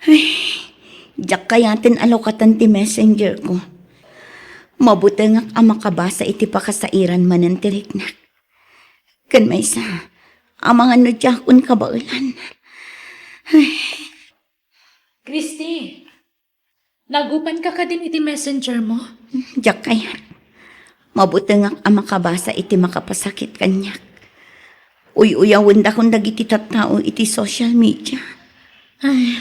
Ay, jak kayatin alokatan ti messenger ko. Mabuti nga ang makabasa iti pakasairan manan ti riknak. Kan may sa, ang mga nudyakon kabaulan. Christy, nagupan ka din iti messenger mo? Jak kayat. Mabuti nga ang makabasa iti makapasakit kanyak. Uy-uyawan da kung dagiti tattao iti social media. Ay,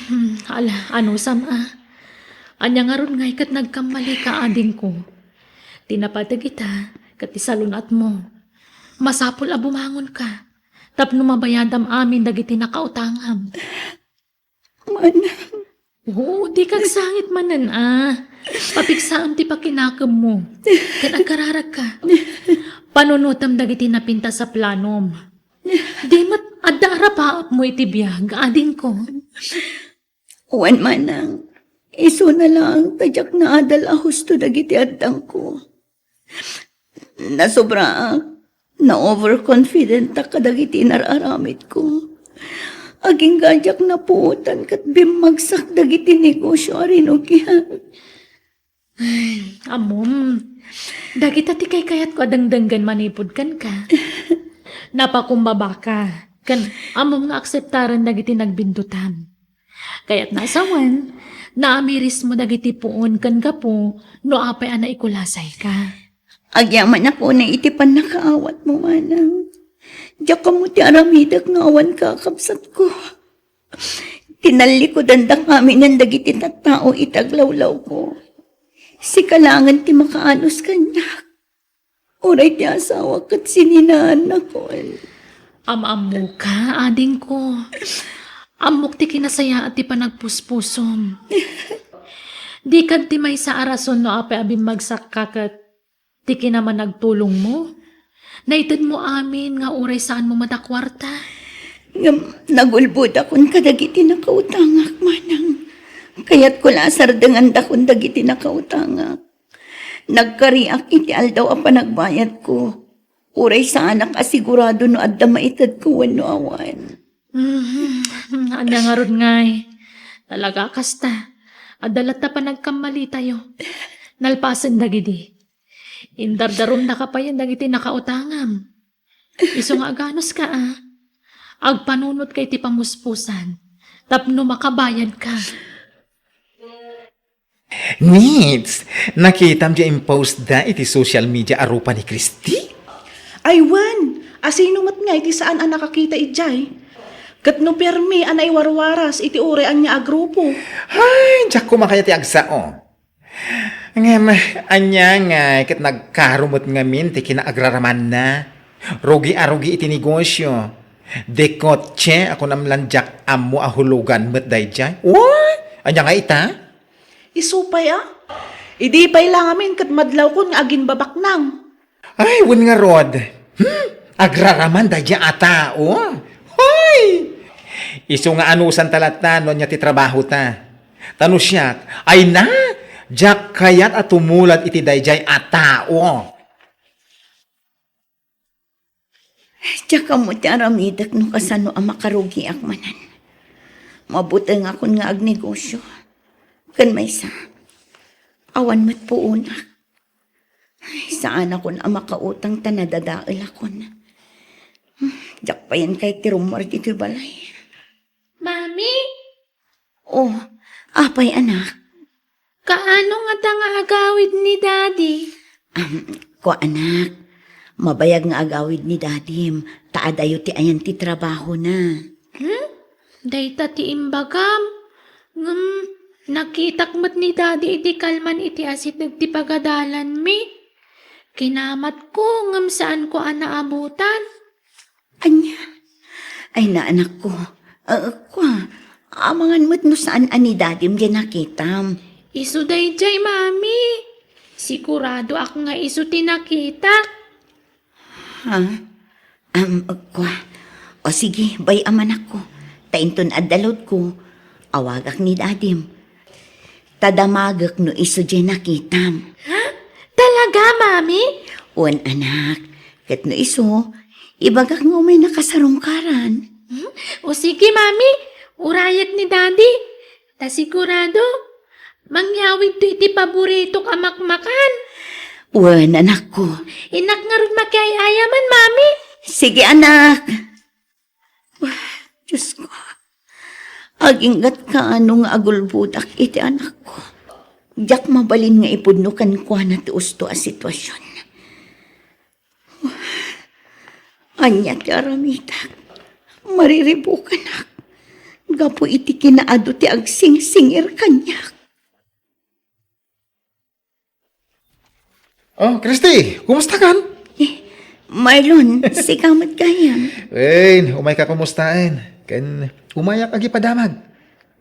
ano sama? Anya nga ron nga ikat nagkamali ka ading ko. Tinapadag kita, kat isalunat mo. Masapol a bumangon ka. Tapno mabayadam amin dagiti nakautangam. Manang, Oo, di kagsangit manan Papiksaam ti pakinakam mo. Kan agkararag ka. Panunutam dagiti napinta sa planom. Di mat adara pa mo iti biyag, ading ko. uwan manang. Iso na lang, tadyak na adal husto dagiti addang ko. Nasobra, na-overconfident ta kadagiti nararamit ko. Aging gadyak na puutan kat bimagsak dagiti negosyo arinugyan. Amom, dagita ti kay kayat ko adangdanggan manipod kan ka. Napakumbaba ka. Kan amom nga akseptaran dagiti nagbindutan. Kaya't nasawan, naamiris mo dagiti puon kan ka po, no apay ana ikulasay ka. Agyaman ako na itipan na kaawat mo manang. Diyak ka mo ti aramidak nga awan kakapsat ko. Tinalikodan da kami ng dagiti tattao itaglawlaw ko. Si kalangan ti makaanos kanyak. Uray ti asawa kat sininaan ako. Am-amo ka, ading ko. Amok ti kinasaya at ti panagpuspusom. Di kag ti may sa arason no apay abim magsak kakat ti kinaman nagtulong mo. Naitid mo amin nga uray saan mo madakwarta. Nagulbod akong kadagiti nakautangak manang. Kaya't ko lasar dengan dakon dagiti nakautangak. Nagkariak iti aldaw ang panagbayad ko. Uray sa anak asigurado no adda maitad ko wano awan. Anya nga ron ngay. Talaga kasta. Adalat na pa nagkamali tayo. Nalpasan dagidi. Indardarom na ka pa yan dagiti nakautangam. Iso nga aganos ka Agpanunot kay ti pamuspusan. Tapno makabayad ka. Needs, nakitam di impost da iti social media arupa ni Christy? Ay, Wan! Asino mat nga iti saan ang nakakita ijay? Kat no permi anay warwaras iti ure ang niya agrupo. Ay, diyak ko makaya ti agsao. Ngem, anya nga, kat nagkarumot ngamin ti kinaagraraman na. Rugi iti negosyo. De kotse, ako namlandyak amo ahulugan met dayjay. What? Anya nga ita? Isupay Idi pay lang amin kat madlaw ko nga agin babak nang. Ay, wun nga rod. Agraraman dayjay ata, Hoy! Iso nga anusan talata no niya ti trabaho ta. Tano siya, ay na, jak kayat at tumulad iti dayjay a tao. Diyak ka mo ti aramidak no kasano ang makarugi akmanan. Mabuti nga akong nga agnegosyo. Kan may sa, awan mat po una. Saan ako na makautang tanadadaal ako na. Diyak pa yan kay tirumar dito balay. Mami, Oh, apay anak. kaano nga ta nga agawid ni Daddy? Ko anak, mabayag nga agawid ni dadim. Taadayo ti ayan ti trabaho na. Dayta ti imbagam. Nakitak mo't ni Daddy iti kalman iti asit ti pagadalan mi. Kinamat ko ngam saan ko naabutan. Anya? Ay na anak ko. Amangan mo't no saan ani dadim di nakitam. Isu dayjay, Mami. Sigurado ako nga isu tinakita. Ha? Kwa. O sige, bay aman ako. Tainton adalod ko. Awagak ni dadim. Tadamagak no isu di nakitam. Talaga, Mami? Uwan anak. Kat no isu, ibagak nga may nakasarungkaran. O sige, Mami. Urayag ni Daddy. Ta sigurado, mangyawid to iti paborito ka makmakan. Wan, anak ko. Inak nga rin magkayayaman, mami. Sige, anak. Diyos ko. Aginggat ka anong agulbudak iti anak ko. Diyak mabalin nga ipudnukan ko na tuusto a sitwasyon. Anya ti aramitak. Mariribukan ak. Gapo iti kinaado ti agsing-singir kanyak. Oh, Christy, kumusta kan? Marlon, sikamat kayam. Wen, umay ka kumustahin. Kan, umayak agi padamag.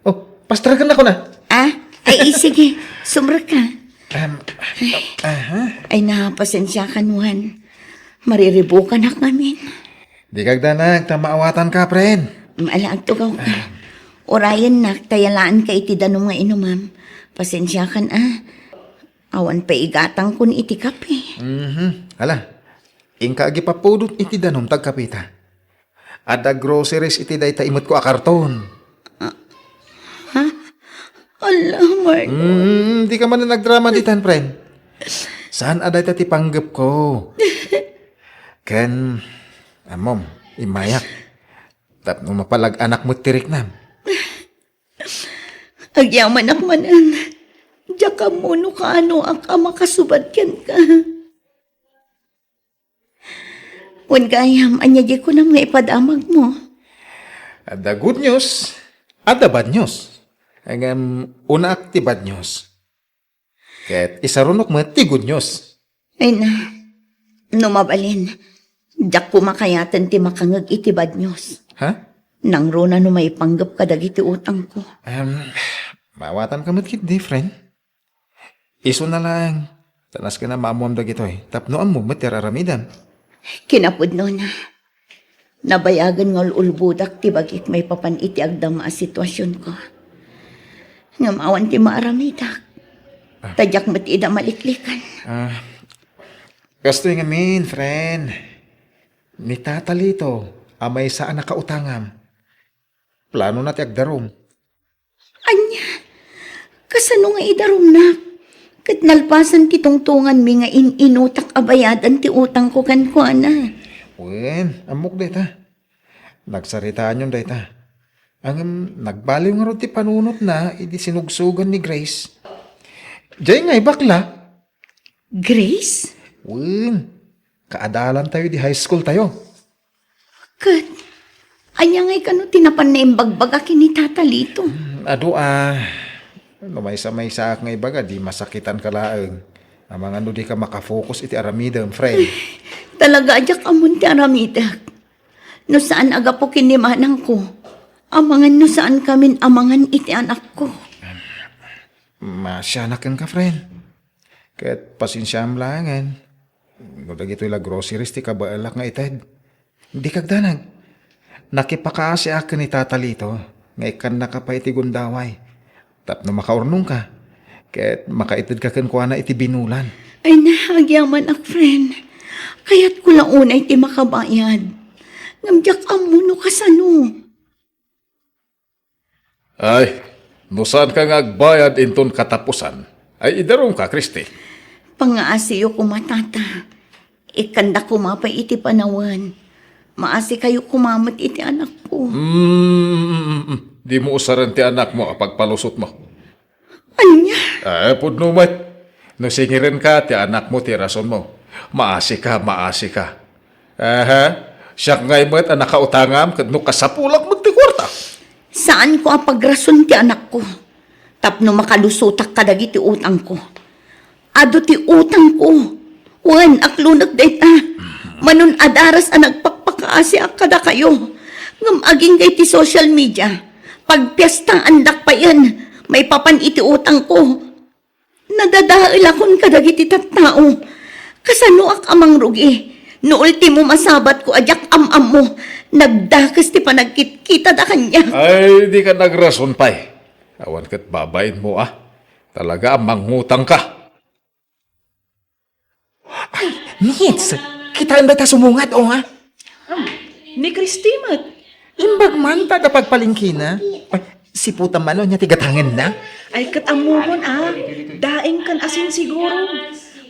Oh, pastragan ako na. Ay, sige. Sumra ka. Aha. Ay, napasensya ka, Juan. Mariribukan na kami. Di kagdanag, tamaawatan ka, pren. Maalaag to ka. Orayan na, tayalaan ka iti danong nga inumam. Pasensya kan, Awan pa igatang kun iti kape. Hala, ingka agi papudot iti danom tagkapita. Ada groceries iti dayta imot ko a karton. Allah, Mark. Di ka man na nagdrama ditan, pren. Saan aday ti panggap ko? Ken, amom, imayak. Tapno mapalag anak mo tirik nam. Agyaman akmanan. Diyak ka muno ka ano ang makasubad yan ka. Wan gayam, anya di ko nam nga ipadamag mo. Ada good news, ada bad news. Ang una ti bad news. Ket isarunok mo ti good news. Ay na, numabalin. Diyak ko makayatan ti makangag iti bad news. Ha? Nang rona no may panggap ka dagiti utang ko. Mawatan ka matkit di, friend. Iso na lang. Tanas ka na maamuam dagito eh. Tapno ang mumot yararamidan. Kinapod no na. Nabayagan ng ulbudak ti bagik may papan iti agdam a sitwasyon ko. Ngamawan ti maaramidak. Tadyak mati ida maliklikan. Gasto yung amin, friend. Ni tata lito, amay saan nakautangam. Plano na ti agdarom. Anya, kasano nga idarom na? Kat nalpasan ti tungtungan mi nga inutak abayadan ti utang ko kan ko ana. Wen, amok dayta. Nagsaritaan yun dayta. Ang nagbaliw nga ro ti panunot na, idi sinugsugan ni Grace. Diyay nga bakla. Grace? Wen, kaadalan tayo di high school tayo. Kat, anya nga'y kano tinapan na imbagbaga kini tata lito. Ado maysa nga ibaga, di masakitan ka laeng. Amang ano di ka makafocus iti aramidam, friend. Talaga ajak amon ti aramidak. No saan aga po kinimanang ko. Amangan no saan kamin amangan iti anak ko. Masyanakan ka, friend. Kahit pasinsyam langan. No dagito ila groceries ti kabaalak nga ited. Hindi kagdanag. Nakipakaasi akin ni tata lito. Nga ikan na ka pa iti gundaway. Tapno makaurnong ka. Kahit makaitid ka kuha na iti binulan. Ay nahagyaman ak friend. Kaya't ko lang unay ti makabayad. Ngamjak amuno kasano. Ay, nusan ka nga agbayad inton katapusan? Ay idarong ka, Christy. Pangaasiyo ko matata. Ikanda ko mapay iti panawan. Maasi kayo kumamot iti anak ko. Di mo usaran ti anak mo kapag palusot mo. Anya? Ay, pudnumat. No singirin ka, ti anak mo, ti rason mo. Maasi ka, maasi ka. Aha, siya ngay mo't ang nakautangam, no kasapulak mo ti kwarta. Saan ko ang pagrason ti anak ko? Tapno makalusutak ka dagi ti utang ko. Ado ti utang ko. Wan, aklunag dayta. Manun adaras ang nagpakpakaasi akada kayo. Ngam aging kay ti social media. Pagpiastang andak pa yan, may papan iti utang ko. Nadadail akon kadagi ti tattao. Kasano ak amang rugi. No ultimo masabat ko ajak am-am mo. Nagdakas ti panagkit-kita da kanya. Ay, di ka nagrason pa'y. Awan ka't babayin mo Talaga mangutang ka. Nits, kita ba ta sumungat o ha? Ni Christy mat. Imbag man taga pagpalingkina. Ay, Si puta man niya tigatangan na. Ay kat amuhon daing kan asin siguro.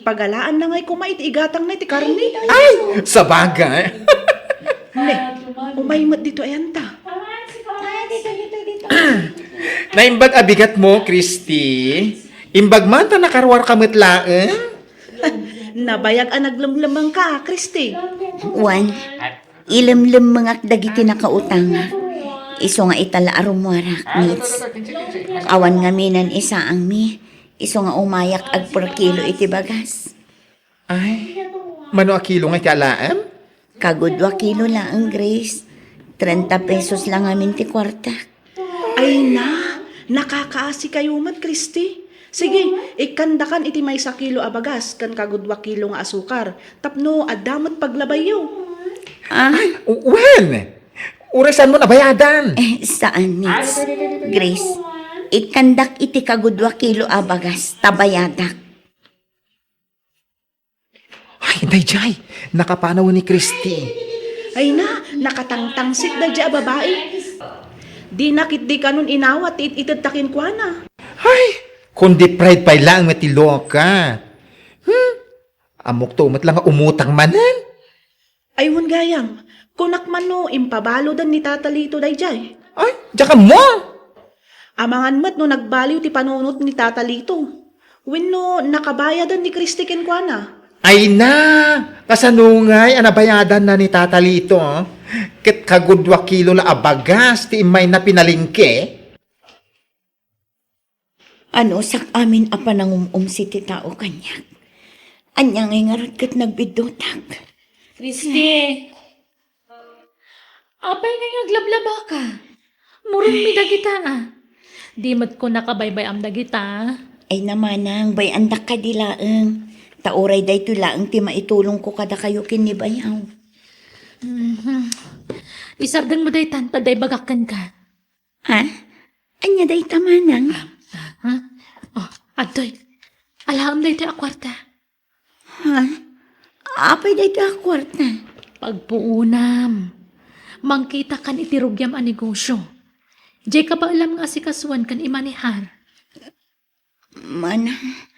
Pagalaan na ngay kumait igatang na iti karni. Ay, sa bagay. Ne, umaymat dito ayanta. Naimbag abigat mo, Christy. Imbag man ta nakarwar kamit laeng. Nabayag ang naglamlamang ka, Christy. Wan, ilimlim mga dagiti nakautang. Iso nga itala arumwarak, Mitz. Awan nga minan isa ang mi. Iso nga umayak ag per kilo iti bagas. Ay, mano a kilo nga kalaem? Kagudwa kilo lang ang Grace. 30 pesos lang amin ti kwarta. Ay na, nakakaasi kayo mat, Christy. Sige, ikandakan iti may sa kilo abagas, kan kagudwa kilo nga asukar. Tapno, adamot paglabayo. Ah, When? Urasan mo na bayadan. saan, Mitz? Grace, ikandak iti kagudwa kilo abagas, tabayadak. Ay, dayjay. Nakapanaw ni Christy. Ay na, nakatangtangsit na dya babae. Di nakit di kanun inawat, itatakin kwa na. Ay, kundi pride pa lang matiloka. Amok to, umat lang nga umutang manan. Ay wun gayam, kunak man no, impabalo dan ni tatalito dayjay. Ay, tsaka mo. Amangan mat no nagbaliw ti panunot ni tatalito. Wenno nakabayadan ni Christy ken kwa na. Ay na, kasanungay, anabayadan na ni Tata Lito. Ket kagudwa kilo la abagas, ti imay na pinalingke. Ano sak amin apa nang si ti tao kanyak. Anyang ngay ngarot kat nagbidotag. Christy! Apay nga aglablaba ka. Murong mi dagita Di mat ko nakabaybay am dagita. Ay namanang bay andak ka dilaeng. Tauray day tulaang ti maitulong ko kada kayo kinibayaw. Isardang mo day tanta day bagakan ka. Ha? Anya day tamanang? Ha? Oh, adoy. Alam day tayo akwarta. Ha? Apay day ta kwarta. Pagpuunam. Mangkita kan itirugyam a negosyo. Di ka pa alam nga asikasuan kan imanihar. Manang,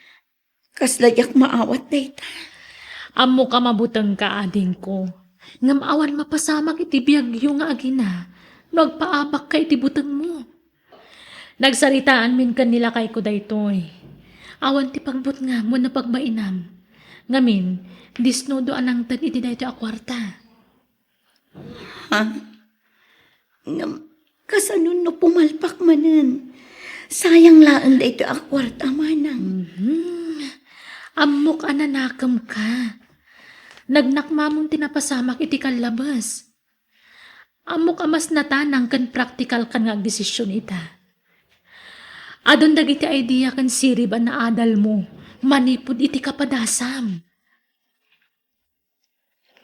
kasladyak maawat day ta. Amo ka mabutang ka ading ko. Ngam awan mapasamak iti biyagyo nga agina. Nagpaabak ka iti butang mo. Nagsaritaan min kanila kay ko daytoy. Awan ti pagbut nga mo na pagmainam. Ngamin, disnodo anang tan iti daytoy akwarta. Ha? Kasanun no pumalpak manan. Sayang laan day to akwarta manang. Amok ananakam ka. Nagnakmamong tinapasamak iti kalabas. Amok amas natanang kan praktikal kan nga desisyon ita. Adon dagiti idea kan siriban na adal mo. Manipod iti kapadasam.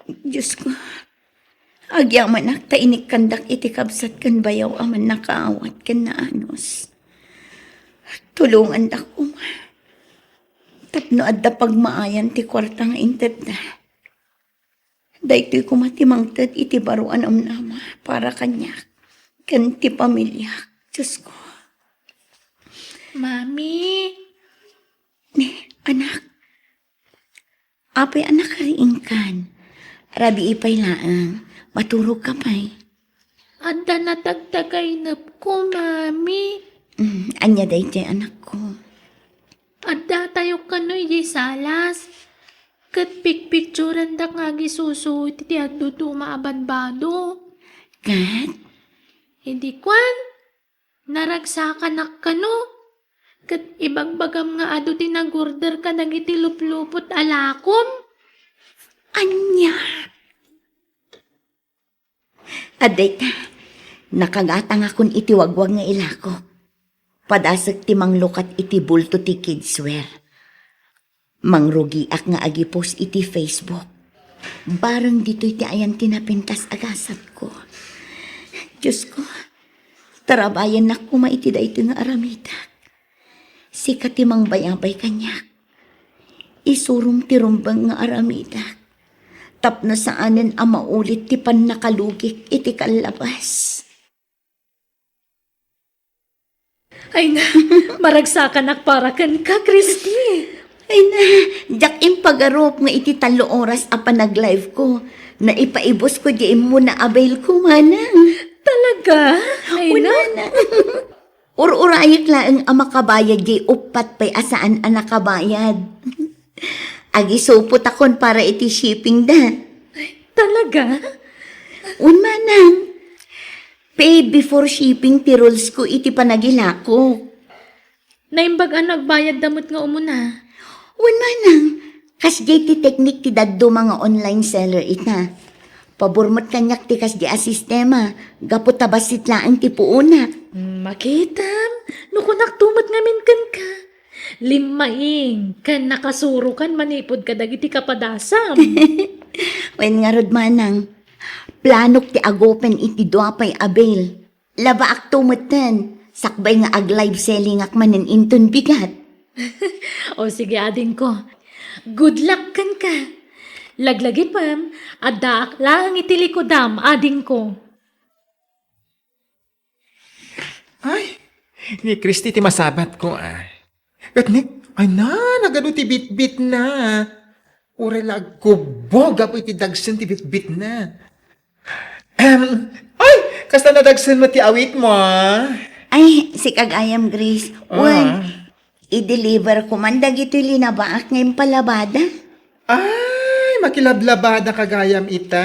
Diyos ko. Agyaman ak tainik kandak iti kabsat kan bayaw aman nakaawat kan na anos. Tulungan da ko ma. Tapno adda pagmaayan ti kwarta nga inted na. Daytoy kumatimang ted iti baruan am nama para kanya. Kan ti pamilya. Diyos ko. Mami! Anak. Apay anak kariing kan. Rabi ipay laang. Maturog ka pa'y. Anda natagtagay na ko, Mami. Anya day anak ko. Adda tayo kanoy di salas. Kat picturean da nga gisuso iti addo to maabanbado. Kat? Hindi kwan. Naragsakan na kano. Kat ibagbagam nga ado tinagorder ka nagiti luplupot alakom. Anya? Aday ta. Nakagatang akon iti wagwag nga ilako. Padasag ti manglukat iti bulto ti kidswear. Mangrugiak nga agipos iti Facebook. Barang dito'y ti ayan tinapintas agasat ko. Diyos ko, tarabayan na kuma iti da ito nga aramita. Sikat ti mangbayabay kanyak. Isurum ti rumbang nga aramita. Tapno saanen ang maulit ti pan nakalugik iti kalabas. Ay na, maragsakan akparakan ka, Christy. Ay na, jak pag-arop nga iti 3 oras apa nag-live ko. Na ipaibos ko di mo na avail ko, manang. Talaga? Ay na. Ururayik laeng ang makabayad di upat pa'y asaan ang nakabayad. Agi supot akon para iti shipping da. Talaga? Un manang. Pay before shipping ti rules ko iti panagila ko. Naimbag ang nagbayad damot nga umuna. Un manang. Kas di ti teknik ti daddo mga online seller ita. Paburmot kanyak ti kas di a sistema. Gapot tabasit laang ti puuna. Makitam, nukunak tumot ngamin kan ka. Limaing, kan nakasuro kan manipod ka dagiti kapadasam. Wen nga rod manang. Planok ti agopen iti duapay abel. Laba ak tumeten. Sakbay nga ag live selling ak manen inton bigat. O sige ading ko, good luck kan ka. Laglagi pam, adak lang itilikodam ading ko. Ay, ni Christy ti masabat ko At ni, ay na, nagano ti bit-bit na. Ure lag kubog apo iti dagsen ti bit-bit na. Ay, kasta na dagsen mo ti awit mo Ay, si Kagayam Grace. Wen, i-deliver ko man dagito linabaak ngayong palabada. Ay, makilablabada kagayam ita.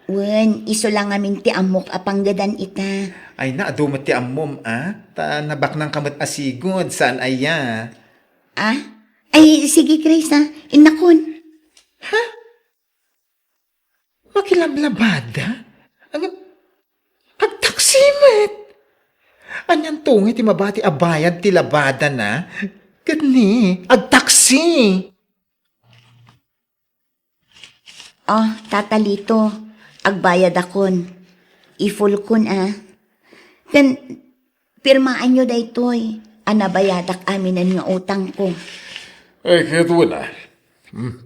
Wen, iso lang amin ti amok apanggadan ita. Ay na, adumot ti ammom Ta nabak ng kamot asigod, saan aya? Ah? Ay, sige Grace Inakon. Makilablabada? Agtaksimet! Anyan tungi ti mabati abayad ti labada na? Gani, agtaksi! Oh, tatalito. Agbayad akon. I-full kun Kan, pirmaan nyo daytoy. Anabayadak aminan nga utang ko. Ay, kaya doon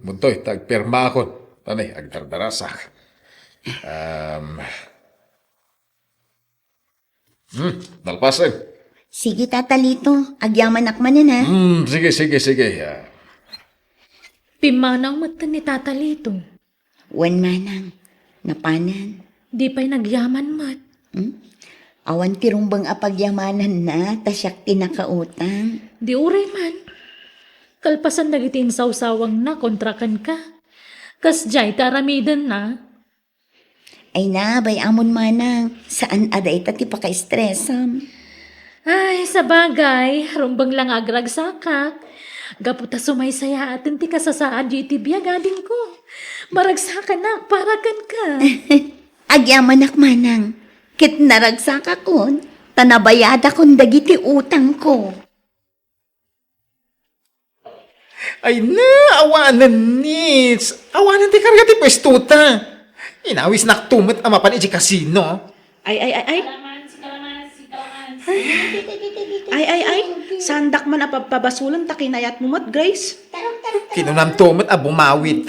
Muntoy, tagpirma ako. Tanay, agdardarasak. Dalpasan. Sige tatalito. Agyaman akmanan Sige. Pimanaw mata ni tatalito. Wen manang. Napanan. Di pa'y nagyaman mat. Awan tirumbang apagyamanan na. Tasyak tinakautang. Di uray man. Kalpasan nagitin sawsawang na kontrakan ka. Kas jay taramidan na. Ay na, bay amon manang. Saan aday ti paka-stressam. Ay, sa bagay, rumbang lang agragsakak. Gaputa sumaysaya atin ti kasasaan di biyagadin ko. Maragsakan na, parakan ka. Agyaman manang. Kit naragsak akon. Tanabayad akon dagiti utang ko. Ay na, awanan nits. Awanan ti karga ti pwestuta. Inawis naktumot ang mapan iti kasino. Ay. Ay. Sandak man apapabasulan ta kinayat mo mat, Grace. Kinunam tumot a bumawit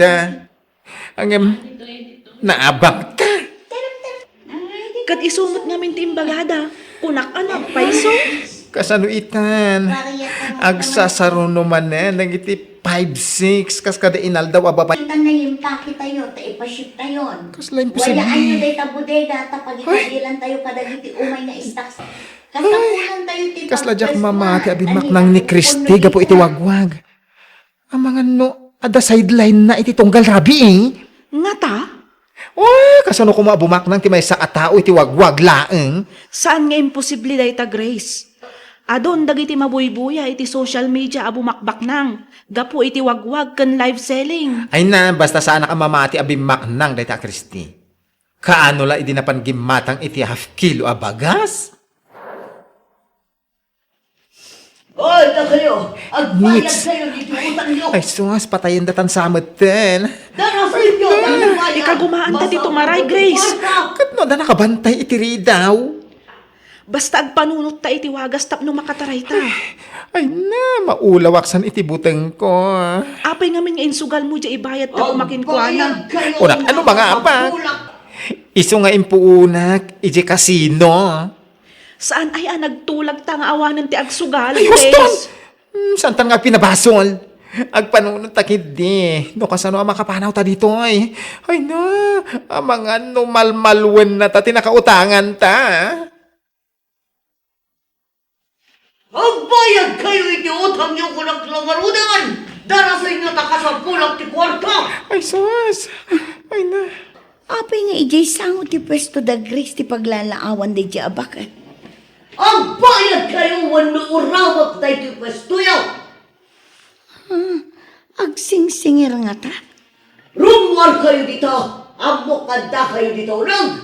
Ang naabang ta. Kat isumot ngamin ti imbagada. Kunak anak, paiso. Kasano itan? Agsasaro naman nagiti 5-6 kas kada inal daw ababay. Kita na yung paki tayo, taipaship tayon. Kasla imposible. Wala ayo day tabudega, tapagitagilan tayo kadagiti umay na stocks. Kasapunan tayo ti Kasla jak mamati abimak nang ni Christy gapo iti wagwag. Ang mga no, ada sideline na iti tunggal rabi Nga ta? Oh, kasano ko maabumak nang ti may sa atao iti wagwag laeng. Saan nga imposible day ta, Grace? Adon dagiti mabuybuya iti social media abumakbak nang. Gapo iti wagwag kan live selling. Ay na, basta saan ka mamati abimak nang dayta Christy. Kaano la idi napan gimatang iti half kilo abagas? Oy, tagayo! Agbayad Nits. kayo dito utang nyo! Ay sus, patayin datan sa amaten. Darafin nyo! Ikagumaan ta dito maray, Grace. Kat no, da nakabantay iti ridaw. Basta agpanunot ta iti wagas tapno makataray ta. Ay na, maulawaksan iti buteng ko. Apay ngamin nga insugal mo dya ibayad ta kumakin ko ana. Unak, ano ba nga apa? Iso nga impuunak, iti kasino. Saan ay nagtulag ta nga awanan ti agsugal, Ay, Houston! Grace? Saan tan nga pinabasol? Agpanunod takid di. No kasano ang makapanaw ta dito ay. Ay na, ang mga numalmalwen na ta tinakautangan ta. Agbayad kayo iti utang niyo kung naglangarudangan! Dara sa inyo takasapulang ti kwarta! Ay sus. Ay na. Apay nga ijay sango ti pwesto da Grace ti paglalaawan di di abakan. Agbayad kayo when urawak tayo ti pwestuyo! Agsingsingir nga ta. Rumwar kayo dito! Amokada kayo dito lang!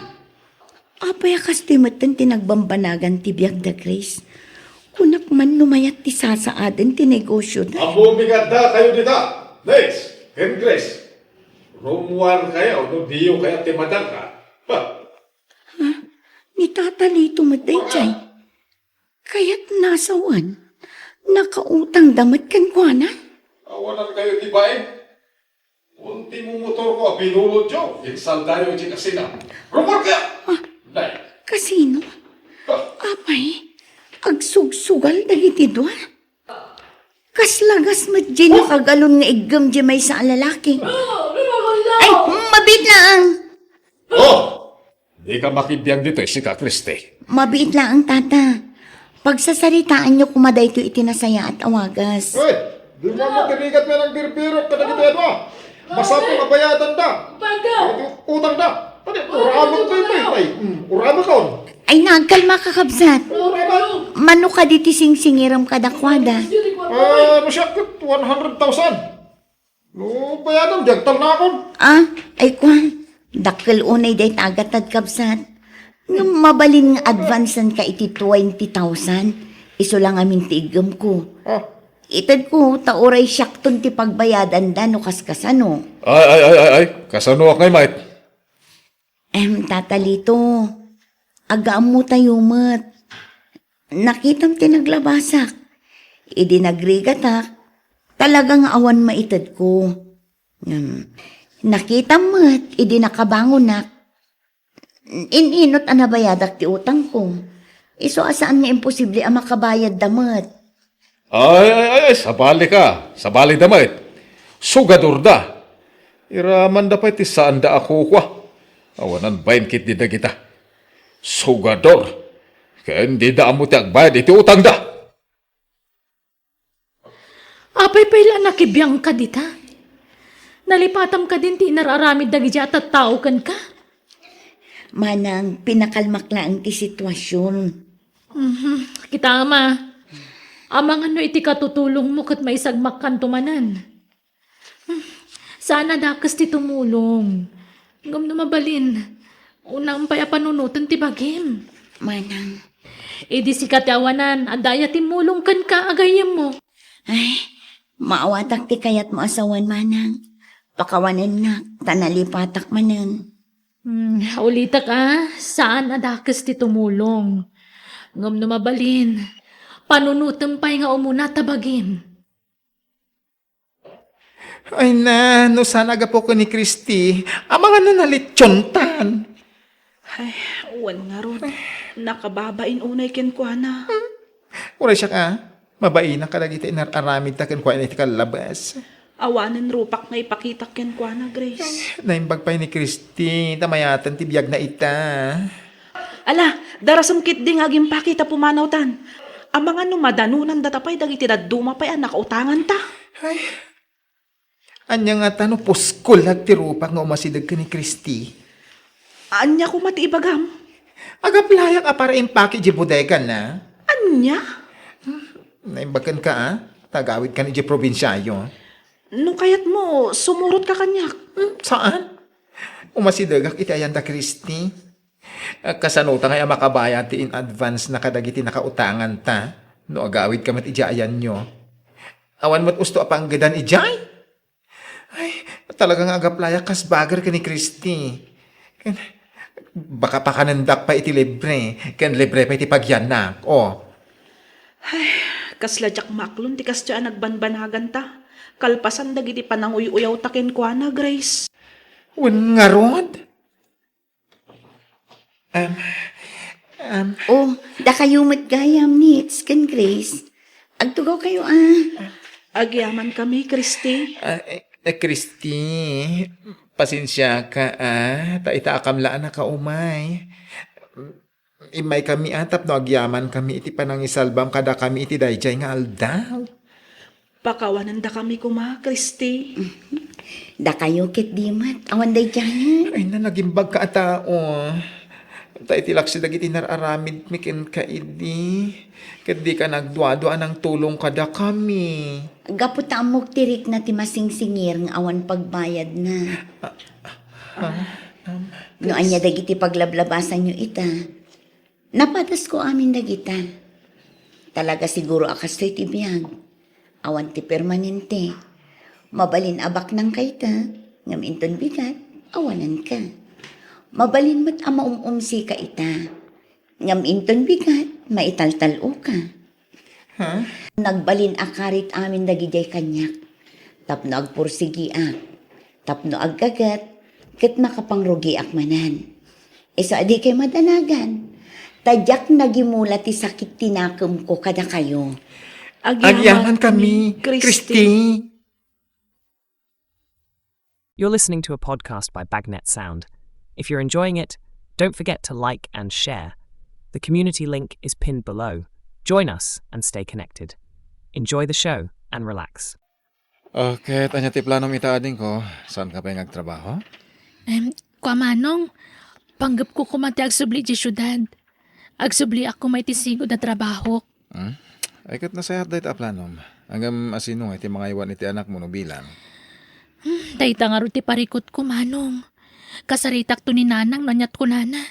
Apay akas ti matan tinagbambanagan ti biag da Grace. Kunak man lumayat ti sasaaden ti negosyo na. Bumigada kayo dito. Next, and Grace. Rumuan kayo, no diyo kaya timadang ka. Ha? Ni tatalito matay jay. Kaya't nasawan. Nakautang damat kan kuana. Awanan kayo di ba eh? Unti mo motor ko, pinulot nyo. Insal tayo di kasina. Rumuan kaya! Nay. Kasino? Ha? Apay, agsugsugal dagiti dua. Kaslagas madjin nakagalon nga igam di may sa lalaki. Ay, mabit lang. Oh! Di ka makibiyang dito, si Ka Christy. Mabit lang ang tata. Pagsasaritaan niyo kumaday ito itinasaya at awagas. Hoy! Di mo matiligat mo ng birpiro kada kita mo. Masapong kabayadan da. Utang da. Tadi, urabot kayo pa eh. Urabot ka. Ay, nagkalma ka kabsat. Urabot. Mano ka diti singsingiram kadakwada. Masyakit, 100,000. No, bayadan, jagtal na ako. Ah, ay kwan. Dakkel unay day tagatad kabsat. Nga mabalin nga advancean ka iti 20,000. Iso lang amin tigam ko. Ah. Itad ko, tauray syakton ti pagbayadan da no kaskasano. Ay. Kasano ako ngay, mate? Tatalito. Agaam mo tayo mat. Nakitam tinaglabasak. Idi nagrigatak. Talagang awan maitad ko. Nakitam mat. Idi nakabangon na. Ininot anabayadak ti utang ko. Iso asaan nga imposible ang makabayad damat. Ay, sabali ka. Sabali damay. Sugador da. Iraman da pa iti saan da ako kwa. Awanan bayin kit di da kita. Sugador. Kaya hindi da amo ti agbayad iti utang da. Apay pala nakibiyang ka dita. Nalipatam ka din ti nararamid dagi at tao kan ka. Manang pinakalmak lang ti sitwasyon. Kita ama. Amang ano iti katutulong mo kat may sagmak kan tumanan. Sana dakas ti tumulong. Ngam mabalin. Unang payapanunutan ti bagim. Manang, Idi si katawanan, adaya ti mulong kan ka agayem mo. ay, maawatak ti kayat mo asawan manang. Pakawanan na, tanalipatak manan. Ulitak saan adakas ti tumulong. Ngam mabalin. Panunutan pa'y nga umuna tabagim. Ay na, no sana po ko ni Christy. Ang mga nanalitsyontan. Ay, uwan nga ron. Nakababain unay ken kuana. Ura siya ka. Mabain na kalagita inaramid ta kan kwa iti kalabas. Awanan rupak nga ipakita ken kuana, Grace. Naimbag pa ni Christy. Tamayatan ti biyag na ita. Ala, darasam kit di nga gimpakita pumanaw tan. Ang mga numadanunan datapay dagiti daduma pa'y nakautangan ta. Ay. Anya nga tano puskol nagtirupak nga umasidag ka ni Christy. Anya ko mati ibagam. Agaplayak a para impake di bodega na. Anya? Naimbagan ka Tagawid ka ni di probinsyayo. No kayat mo, sumurot ka kanyak. Saan? Umasidag iti ayanda Christy. Kasanuta nga makabaya ti in advance na kadagiti nakautangan ta. No agawid ka mat ijayan nyo. Awan mat usto apang gadan ijay. Ay, talagang agaplaya kas bagar ka ni Christy. Baka pa kanandak pa iti libre. Ken libre pa iti pagyanak. Kasladyak maklon, ti kasya nagbanbanagan ta. Kalpasan dagiti pananguy-uyaw taken kuana, Grace. Wen nga rod? am. Oh, da kayo matgayam nits, kan Grace. Agtugaw kayo Agyaman kami, Christy. Christy, pasensya ka taita akamlaan na kaumay. Imay kami atap no agyaman kami iti panangisalbam kada kami iti dayjay nga aldaw. Pakawanan da kami kuma, Christy. Da kayo kit dimat, awan day dyan. Ay na nagimbag ka tao. Ta itilak si dagiti nararamid mikin ka idi. Ket di ka nagduadua ng tulong kada kami. Gaputa mo tirik na ti masingsingir nga awan pagbayad na. No anya dagiti paglablabasan nyo ita. Napatas ko amin dagita. Talaga siguro akas to'y tibiyag. Awan ti permanente. Mabalin abak ng kaita. Ngam inton bigat, awanan ka. Mabalin mo't amaumumsi ka ita. Ngam inton bigat, maitaltalo ka. Nagbalin akarit amin dagijay kanyak. Tapno agpursigi Tapno aggagat, ket makapangrugi akmanan. Isa adi kay madanagan. Tadyak nagimula ti sakit tinakem ko kada kayo. Agyaman kami, Christy. You're listening to a podcast by Bagnet Sound. If you're enjoying it, don't forget to like and share. The community link is pinned below. Join us and stay connected. Enjoy the show and relax. Okay, tanya ti planom itaading ko. Saan ka pa yung agtrabaho? Kwa manong, panggap ko kumati agsubli di syudad. Agsubli ako may tisigo na trabaho. Ay kat nasayat dahi ta planom. Hanggang asino iti mga iwan iti anak mo no bilang. Dahita nga rin ti parikot ko manong. Kasaritak to ni nanang nanyat ko nana.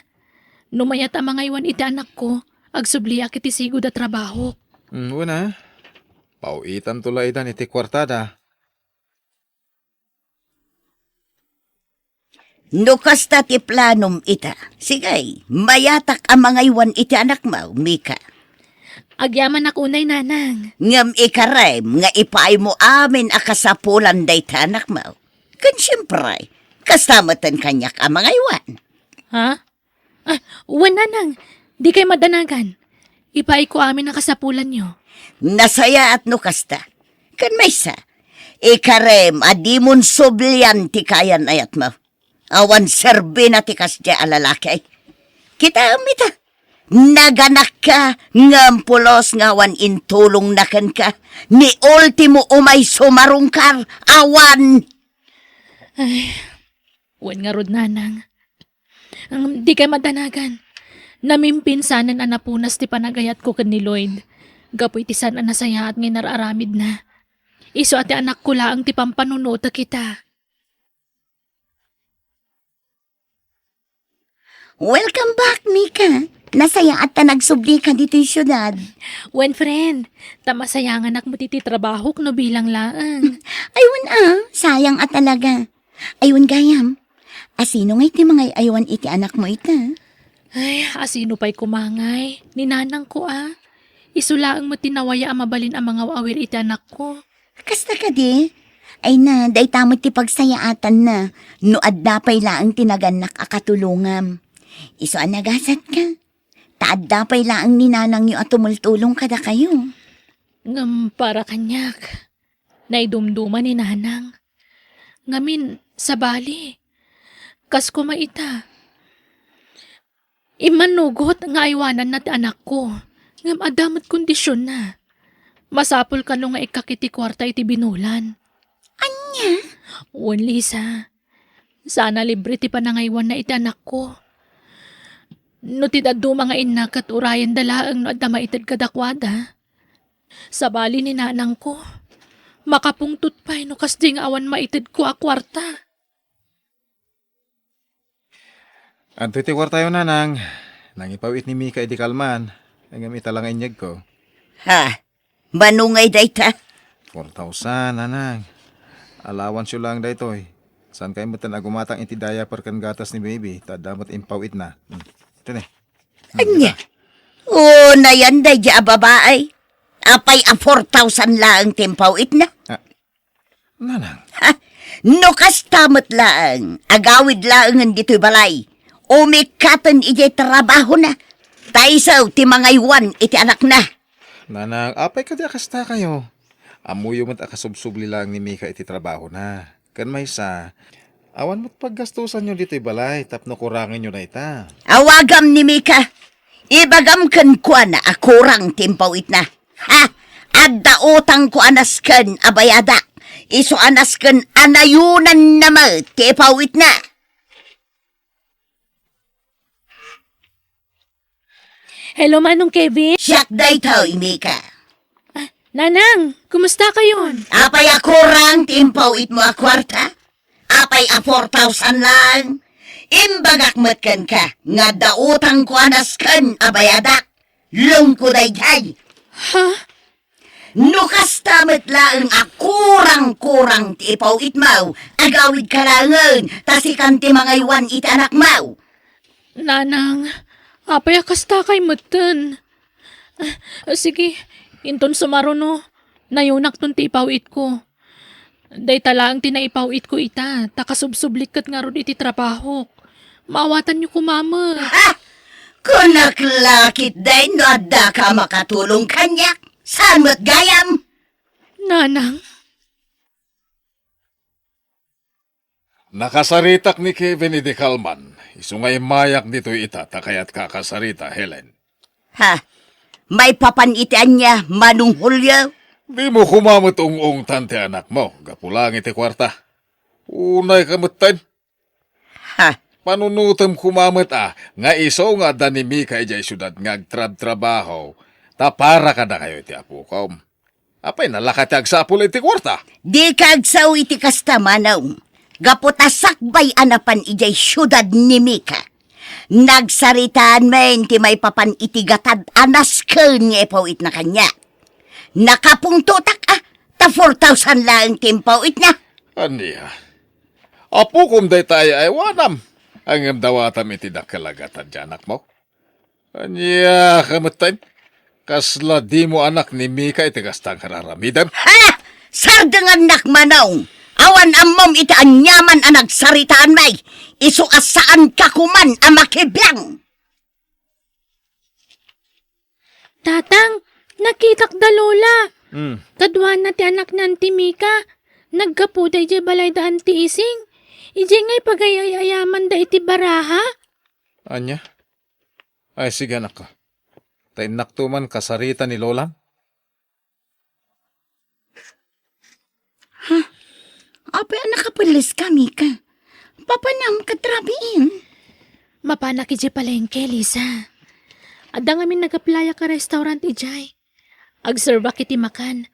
Numayat ang mga iwan iti anak ko. Agsubli ak iti sigo na trabaho. Una, pauitan tulay itan iti kwartada. No kasta ti planom ita. Sigay, mayatak ang mga iwan iti anak mo, Mika. Agyaman ako unay nanang. Ngam ikarem, nga ipaay mo amin akasapulan day ta anak mo. Kan siyempre, kastamatan kanyak ang mga iwan. Ha? Uwan nanang. Di kay madanagan. Ipaay ko amin ang kasapulan nyo. Nasaya at no kasta. Kan may sa, ikarem, adimon sublian ti kayan ayat mo. Awan serbi na ti kasya alalaki. Kita amita. Naganak ka, ngampulos ngawan intulong nakan ka, ni ultimo umay sumarungkar, awan! Uwan nga rod nanang. Di kay madanagan. Namimpinsanan anapunas ti panagayat ko kan ni Lloyd. Gapoy ti san anasaya at ngay nararamid na. Iso ati anak ko laang ti pampanunuta kita. Welcome back, Mika. Nasaya at ta nagsubli ka dito yung syudad. Wen friend, tamasayangan anak mo titi trabaho no bilang laang. Aywan sayang at talaga. Aywan gayam. Asino nga iti mga aywan iti anak mo ita? Ay, asino pa'y kumangay. Ninanang ko Isulaang mo tinawaya ang mabalin ang mga awir iti anak ko. Kasta ka di? Ay na, day tamot ti pagsayaatan na. No adda pa'y laang tinaganak akatulungam. Iso anagasat ka. Taadda pa'y laang ninanang yu at tumultulong kada kayo. Ngam para kanyak. Naidumduman ni nanang. Ngamin, sa bali. Kas ko maita. Imanugot nga aywanan na ti anak ko. Ngam adamat kondisyon na. Masapol ka nung nga ikakiti kwarta iti binulan. Anya? Uwan, Lisa. Sana libre ti panangaywan na iti anak ko. No tidaddo mga inak at urayan dalaang no adda maitad kadakwada. Sa bali ni nanang ko. Makapungtut pa'y no kasding awan maitad ko a kwarta. Anto iti kwartayo nanang. Nangipawit ni Mika iti kalman. Hanggang italang inyag ko. Ha? Manungay day ta? 4,000 nanang. Alawan siyo lang daytoy. Saan kayo mutan agumatang iti diaper kan gatas ni baby. Tadamot impawit na. Ito na. Anya? Oo, na yan day di babae. Apay 4,000 lang timpaw it na. Nanang. Ha? No kastamot lang. Agawid lang ang dito'y balay. Umikatan ijay trabaho na. Taisaw ti mga iwan iti anak na. Nanang, apay ka di akasta kayo. Amuyo mo't akasubsubli lang ni Mika iti trabaho na. Kan may sa, awan mo't paggastusan nyo dito'y balay, tapno kurangin nyo na ita. Awagam ni Mika. Ibagam kan kwa na akurang timpawit na. Ha? Adda utang ko anasken abayada. Iso anasken anayunan na mo tipawit na. Hello, Manong Kevin. Siyak dayto, Mika. Nanang, kumusta kayo? Apay akurang timpawit mo a kwarta? Apay a 4,000 lang? Imbagak matkan ka, nga dautang ko anasken abayada. Lungkuday kay. Ha? Nukas tamat lang akurang-kurang ti ipawit mo. Agawid kalangan, tasikan ti mga iwan iti anak mo. Nanang, apay akasta kay mutan. Sige, inton sumaro no. Nayunak ton ti ipawit ko. Day talaang tinaipawit ko ita. Takasubsublikat nga ron iti trabaho. Maawatan niyo ko, mama. Ha? Kung naklakit day, no adda ka makatulong kanyak. Saan mo't gayam? Nanang, Nakasaritak ni Kevin iti Kalman. Isungay mayak dito'y ita, takayat kakasarita, Helen. Ha? May papanitian niya, Manong Julio? Di mo kumamot ung tante anak mo, gapulang iti kwarta. Unay kamutan. Ha? Panunutom kumamot nga iso nga dani Mika ijay syudad nga agtrab-trabaho, ta para ka na kayo iti apukom. Apay nalakatag sa apul iti kwarta. Di kagsaw iti kasta manaw. Gaputasakbay anapan ijay syudad ni Mika. Nagsaritaan men ti may papan itigatad anas ken nga ipawit na kanya. Nakapungtutak ta 4,000 lang timpawit na. Aniya. Apukom day tayo ay wanam. Ang dawatam iti dakalagatan dyan anak mo. Aniya kamutan. Kasla di mo anak ni Mika iti kastang kararamidan. Ha! Sardangan nakmanaw. Awan amom iti anyaman ang nagsaritaan may. Isu asaan kakuman ang makiblang. tatang, nakitak da lola. Kadwan na ti anak nan ti Mika. Nagkapuday di balay daan ti ising. Ije ngay pagayayaman da iti baraha. Anya? Ay sige anak ko. Tainak tuman kasarita ni Lola. Apa nakapalis ka, Mika? Papanam katrabiin. Mapanak ije palengke, Lisa. Adda ngamin nagaplaya ka restaurant ijay. Agserba kiti makan.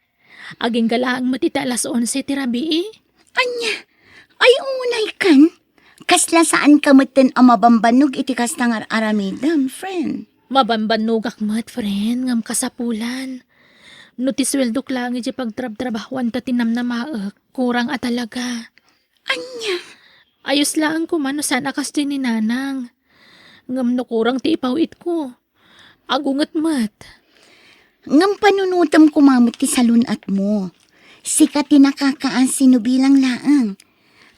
Aging galaang matita alas 11 ti rabii. Anya, ay unay kan. Kasla saan kamutin ang mabambanog iti kastangar aramidam, friend. Mabambanugak mat, friend, ngam kasapulan. Nutisweldok lang ije pagtrab-trabahuan ta tinamnamaak. Kurang at talaga. Anya, Ayos lang ko man saan akas din ni nanang. Ngam no kurang ti ipawit ko. Agungat mat. ngam panunutam kumamot ti salunat mo. Sikat ti nakakaan sinubilang laang.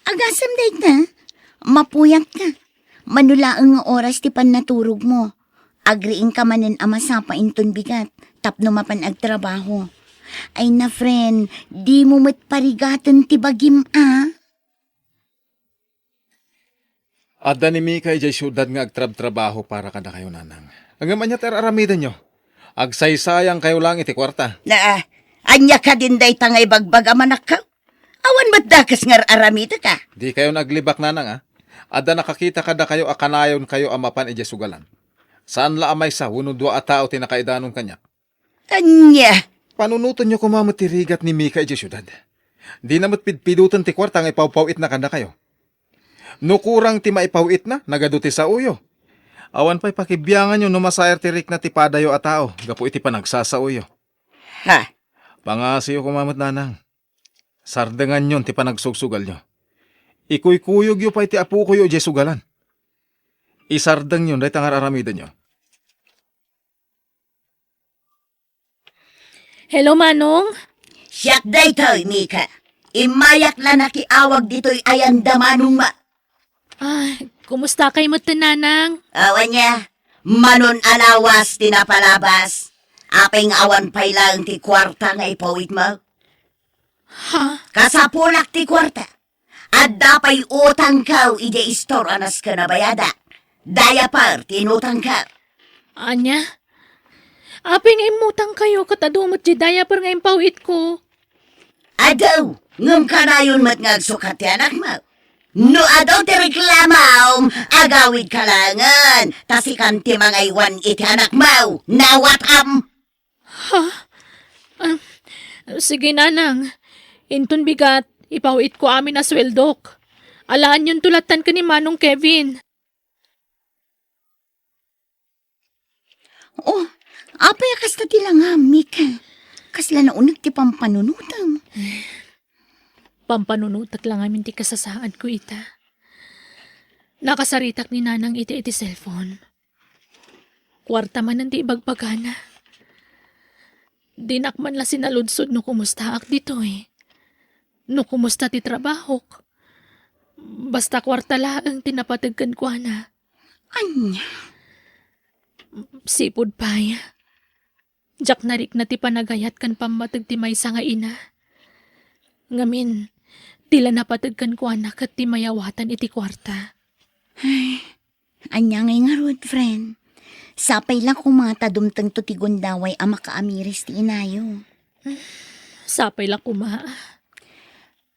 Agasam day ta, mapuyat ka. Manulaang nga oras ti pannaturog mo. Agriing ka manen ama sa painton bigat, tapno mapan agtrabaho. Ay na friend, di mo mat parigatan ti bagim Adda ni Mika ijay syudad nga agtrab-trabaho para kada kayo nanang. Ang amanya aramidan nyo. Agsaysayang kayo lang iti kwarta. Na, anya ka din day tangay bagbag amanak ka. Awan mat dakas ngar aramida ka. Di kayo naglibak nanang Adda nakakita kada kayo akanayon kayo amapan ijay sugalan. Saan la amay sa hunudwa a tao tinakaidanon kanya. Anya, Panunutan nyo kumamot ti rigat ni Mika ijay syudad. Di namot pidpidutan ti kwarta nga ipawpawit na kada kayo. Nukurang ti maipawit na, nagaduti sa uyo. Awan pa'y pakibiyangan nyo numasayar ti rik na ti padayo a tao, gapu iti panagsasauyo. ha, Pangasiyo kumamot nanang. Sardangan yon ti panagsugsugal nyo. Ikuykuyog yo pa iti apu ko yo ije sugalan. Isardang yon, dahi tangar aramidan nyo. Hello, Manong? siyak day toy, Mika. Imayak la nakiawag dito'y ayandamanong ma. Ay, kumusta kay mo nanang? Awan niya, Manon alawas tinapalabas. Aping awan pay lang ti kwarta nga ipawit mo. Ha? Kasapulak ti kwarta. At dapay utang kaw ide istor anas ka na bayada. Daya par tinutang ka. Anya? Aping imutang kayo katadumot di diaper nga impawit ko. Adaw, ngam ka na yun mat ngagsukat ti anak mo. No adaw ti reklamaw, agawid kalangan. Tasikan ti mga iwan iti anak mo. Nawatam. Sige nanang, inton bigat, ipawit ko amin na sweldok. Alaan yung tulatan ka ni Manong Kevin. Oh, apay kasta ti lang ha, Mika. Kasla na unig ti pampanunutam. Pampanunutak lang amin ti kasasaad ko ita. Nakasaritak ni nanang iti cellphone. Kwarta man ang di ibagbagana. Dinakman la sinaludsod no kumusta ak dito eh. No kumusta ti trabahok. Basta kwarta laang tinapatagkan ko na. Anya, Sipod pay. Jak narik na ti panagayat kan pamatag ti maysa nga ina. Ngamin, tila napatagkan ko anak at ti mayawatan iti kwarta. anya ngay nga rod, friend. Sapay lang kung mga tadumtang to ti gundaway ang makaamiris ti inayo. Sapay lang kuma.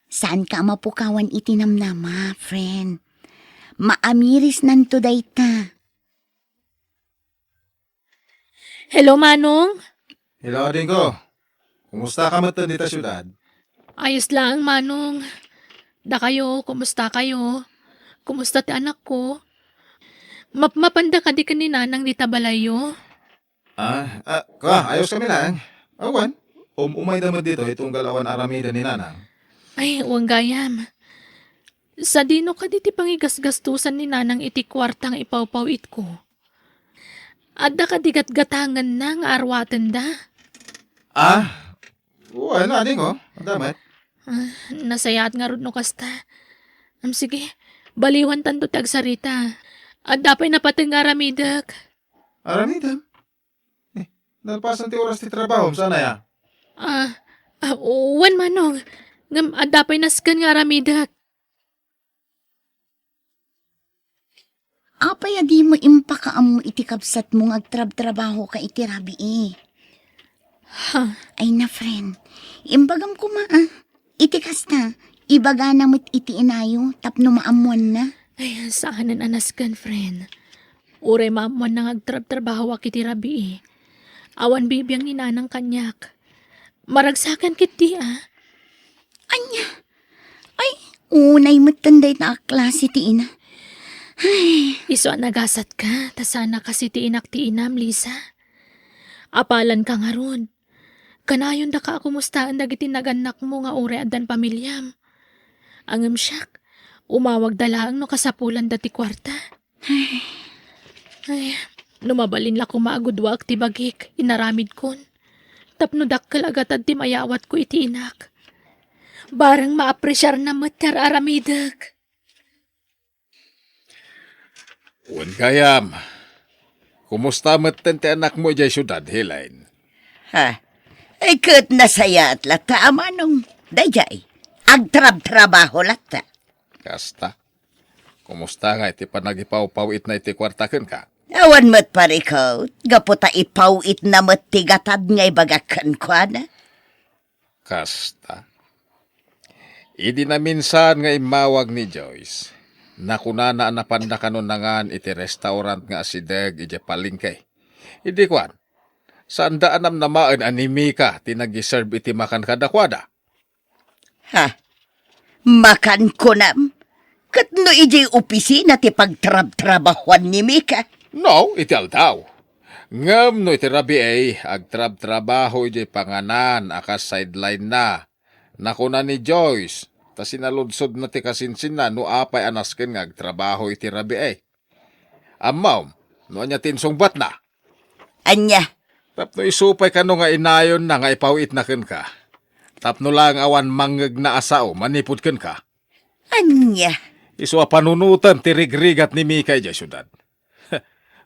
Saan ka mapukawan iti namnama, friend? Maamiris nanto dayta. Hello, Manong. Hello, Dingo. Kumusta ka matan dito syudad? Ayos lang, Manong. Da kayo, kumusta kayo? Kumusta ti anak ko? Mapanda ka di kanina nang di tabalayo? Ayos kami lang. Awan, umay naman dito itong galawan aramida ni Nanang. Ay, uwang gayam. Sa dino ka di ti pangigasgastusan ni nanang iti kwartang ipawpawit ko. Adda ka di gatgatangan na nga arwatan da. Wala, Dingo. Ang damat. Nasayat nga rod no kasta. Sige, baliwan tanto tagsarita. At dapay napatang nga ramidak. Aramidam? Nalpasan ti oras ti trabaho. Sana ya? Uwan Manong. Ngam, at dapay naskan nga ramidak. Apay adi mo impakaam mo iti kapsat mo agtrab-trabaho ka iti rabi eh. Ay na, friend. Imbagam ko iti kasta. Ibaga na mo't iti inayo. Tapno maamuan na. Ay, saanan anaskan, friend. Ure maamuan nang agtrab-trabaho ak iti rabi eh. Awan bibiyang ni nanang kanyak. Maragsakan kiti Anya. Ay, unay mo't tanday na klase ti ina. Iso nagasat ka, tasana kasi ti inak ti inam, Lisa. Apalan ka nga ron. Kanayon da ka akumustaan dagiti naganak mo nga ure adan pamilyam. Angem siyak, umawag dalaang no kasapulan dati kwarta. Ay, numabalin la kumaagudwag ti bagik, inaramid kon. Tapno dakkal agatad ti mayawat ko iti inak. Barang maapresyar na matar aramidag. Uwan kayam. Kumusta matan ti anak mo dyan syudad, Helain? Ay kat nasaya at lata amanong. Dayjay, agtrab-trabaho lata. Kasta. Kumusta nga iti panagipaw-pawit na iti kwartaken ka? Awan mat parikaw, gaputa ipawit na mat tigatad ngay bagakan ko na. Kasta. Idi na minsan nga imawag ni Joyce. Nakunana napanda kanon nangan iti restaurant nga asideg iti palingkay. Idi kwan. Saan daanam namaan animi ka tinag-serve iti makan kadakwada? Makan ko nam. Kat no iji opisina ti pagtrab-trabahuan ni Mika. No, iti aldaw. Ngam no iti rabi ay agtrab-trabaho iti panganan akas sideline na. Nakuna ni Joyce. Ta sinaludsod na ti kasinsin na no apay anasken nga agtrabaho iti rabi ay. Amaw, no anya tinsungbat na. Anya, Tapno isupay ka no nga inayon na nga ipawit na ken ka. Tapno lang awan mangeg na asao manipod ken ka. anya. Isu panunutan ti rigrigat ni Mika iti syudad.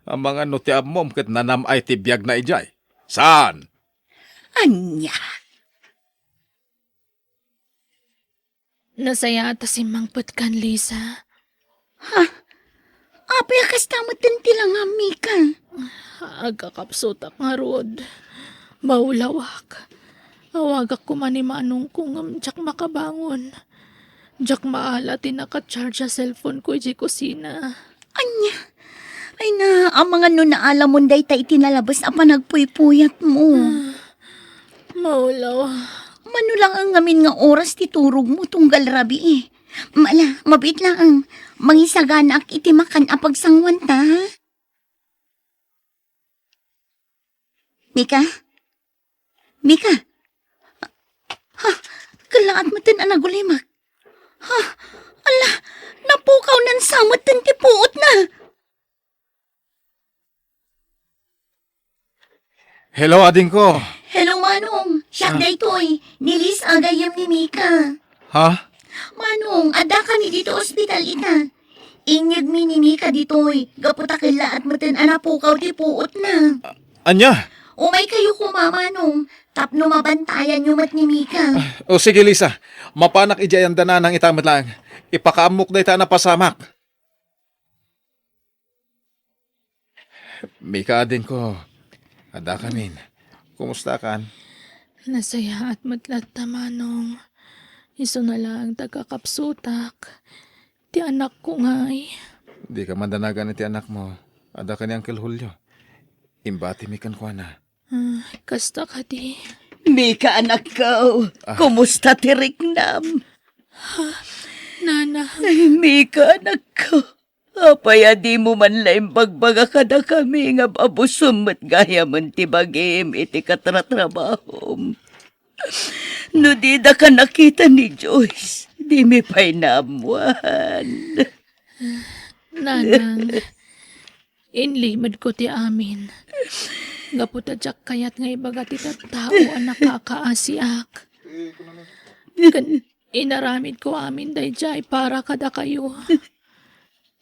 Ang mga nutiam mo ket nanamay ti biyag na ijay. Saan? Anya? Nasaya ata si Mang Putkan, Lisa. Apay kasta mo tilang Mika. Agkakapsutak nga rod. Maulawak. Awagak ko man ni manong kung jak makabangon. Jak maala tinaka-charge sa cellphone ko iji kusina. Anya? Ay na, ang mga nunaalam mo day ta itinalabas na panagpuypuyat mo. Maulaw. Mano lang ang ngamin nga oras titurog mo tunggal rabi eh. Mabit lang ang mangisagana ak iti makan apagsangwan ta. Mika? Mika? Ha? Kalaat mo tin anagulimak. Ha? Ala, napukaw nan samot tin tipuot na. Hello, ading ko. Hello, Manong. Siya daytoy. Nilis agayam ni Mika. Ha? Manong, ada kami dito ospital ita. Inyag mi ni Mika ditoy. Gaputakila at matin anapukaw di puot na. Anya? Umay kayo kumamanong. Tapno mabantayan yung mat ni Mika. O sige, Lisa. Mapanak ijay ang dana ng itamat lang. Ipakaamok na ita na pasamak. Mika, ading ko. Ada kamin. Kumusta kan? Nasaya at matlat ta, Manong. Iso na lang tagakapsutak. Ti anak ko nga'y. Di ka mandanagan iti anak mo. Ada ka ni Uncle Julio. Imbati mi kan kwa na. Kasta ka di. Mika, anak ko. Kumusta tiriknam? Nana. Ay, Mika, anak ko. Apaya di mo man laing bagbaga kada kami nga abusum at gaya man ti bagim iti katratrabahom. No di da ka nakita ni Joyce, di mi pa'y namuan. Nanang. Inlimad ko ti amin. Gaputa jak kayat nga ibaga ti tao ang nakakaasiak. Inaramid ko amin dayjay para kada kayo.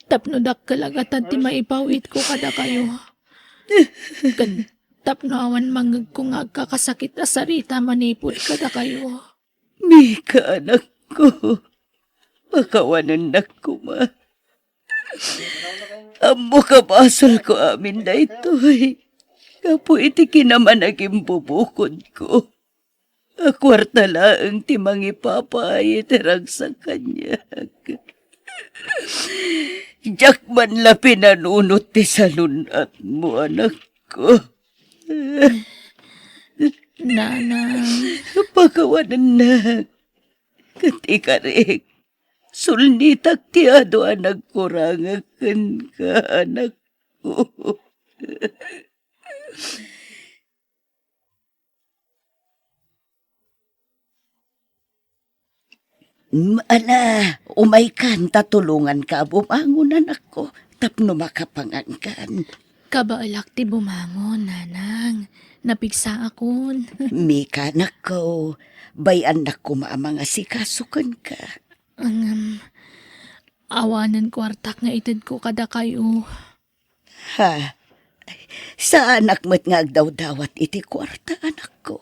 Tapno dak kalagatan ti maipawit ko kada kayo. Tapno awan mangag ko nga kakasakit na sarita manipod kada kayo. Mika, anak ko. Pakawanan na ko ma. Amo kabasol ko amin na ito'y. Kapo iti kinaman naging bubukod ko. Akwarta laang ti mangipapay itirag sa kanya. Diyak man la pinanunot ti salunat mo, anak ko. Nanang. Pagawanan na. Katikarik. Sulnitak ti ado ang nagkurangakan ka, anak ko. Ala, umay kan, tatulungan ka, bumangon anak ko, tapno makapangankan. Kabaalak ti bumangon, nanang. Napigsa akon. Mika, anak ko, bay anak ko maamang asikasukan ka. Awanan kwartak nga itid ko kada kayo. Ha? Sa anak mo't nga agdaw-dawat iti kwarta, anak ko.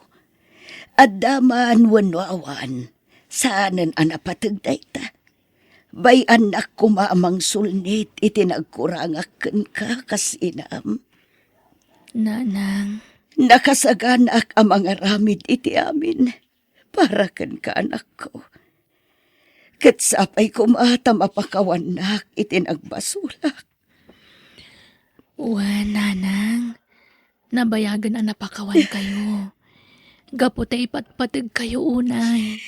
Adaman wano awan. Saanan anapatagday ta. Bay anak ko maamang sulnit iti nagkurangakan ka kasinam. Nanang. Nakasaganak ang mga ramid iti amin. Para kan ka anak ko. Katsapay ko mata mapakawanak iti nagbasulak. Nanang. Nabayagan ang napakawan kayo. Gaputa ipatpatag kayo unay.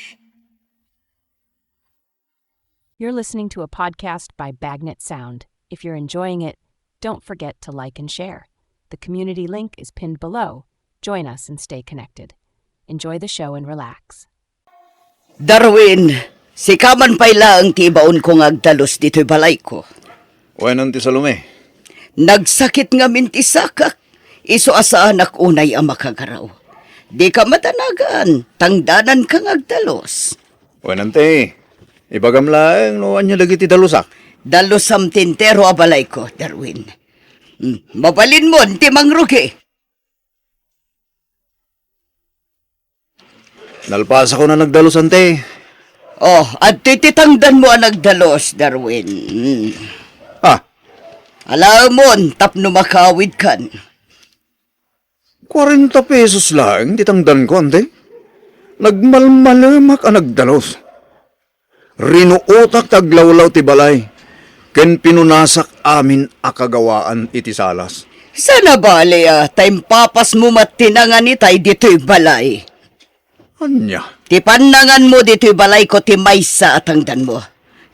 You're listening to a podcast by Bagnet Sound. If you're enjoying it, don't forget to like and share. The community link is pinned below. Join us and stay connected. Enjoy the show and relax. Darwin, si kaman payla ang tibaon ko ngagdalos dito'y balay ko. Wanan ti Salome. Nagsakit nga mintisakak, iso asa anak unay ang makagaraw. Di ka matanagan, tangdanan ka ngagdalos. Wanan ti. Ibagam laeng no anya lagi ti dalusak. Dalos sam tintero a balay ko, Darwin. Mabalin mo, ti mangrugi. Nalpasa ko na nagdalos, ante. Oh, at tititangdan mo ang nagdalos, Darwin. Ha? Alam mo, tapno makawid kan. 40 pesos lang, titangdan ko, ante. Nagmalmalamak ang nagdalos. Rinuotak taglawlaw ti balay. Ken pinunasak amin akagawaan iti salas. Sana bali, time papas mo matinangan itay dito'y balay. Anya? Ti panangan mo dito'y balay ko ti maysa at hangdan mo.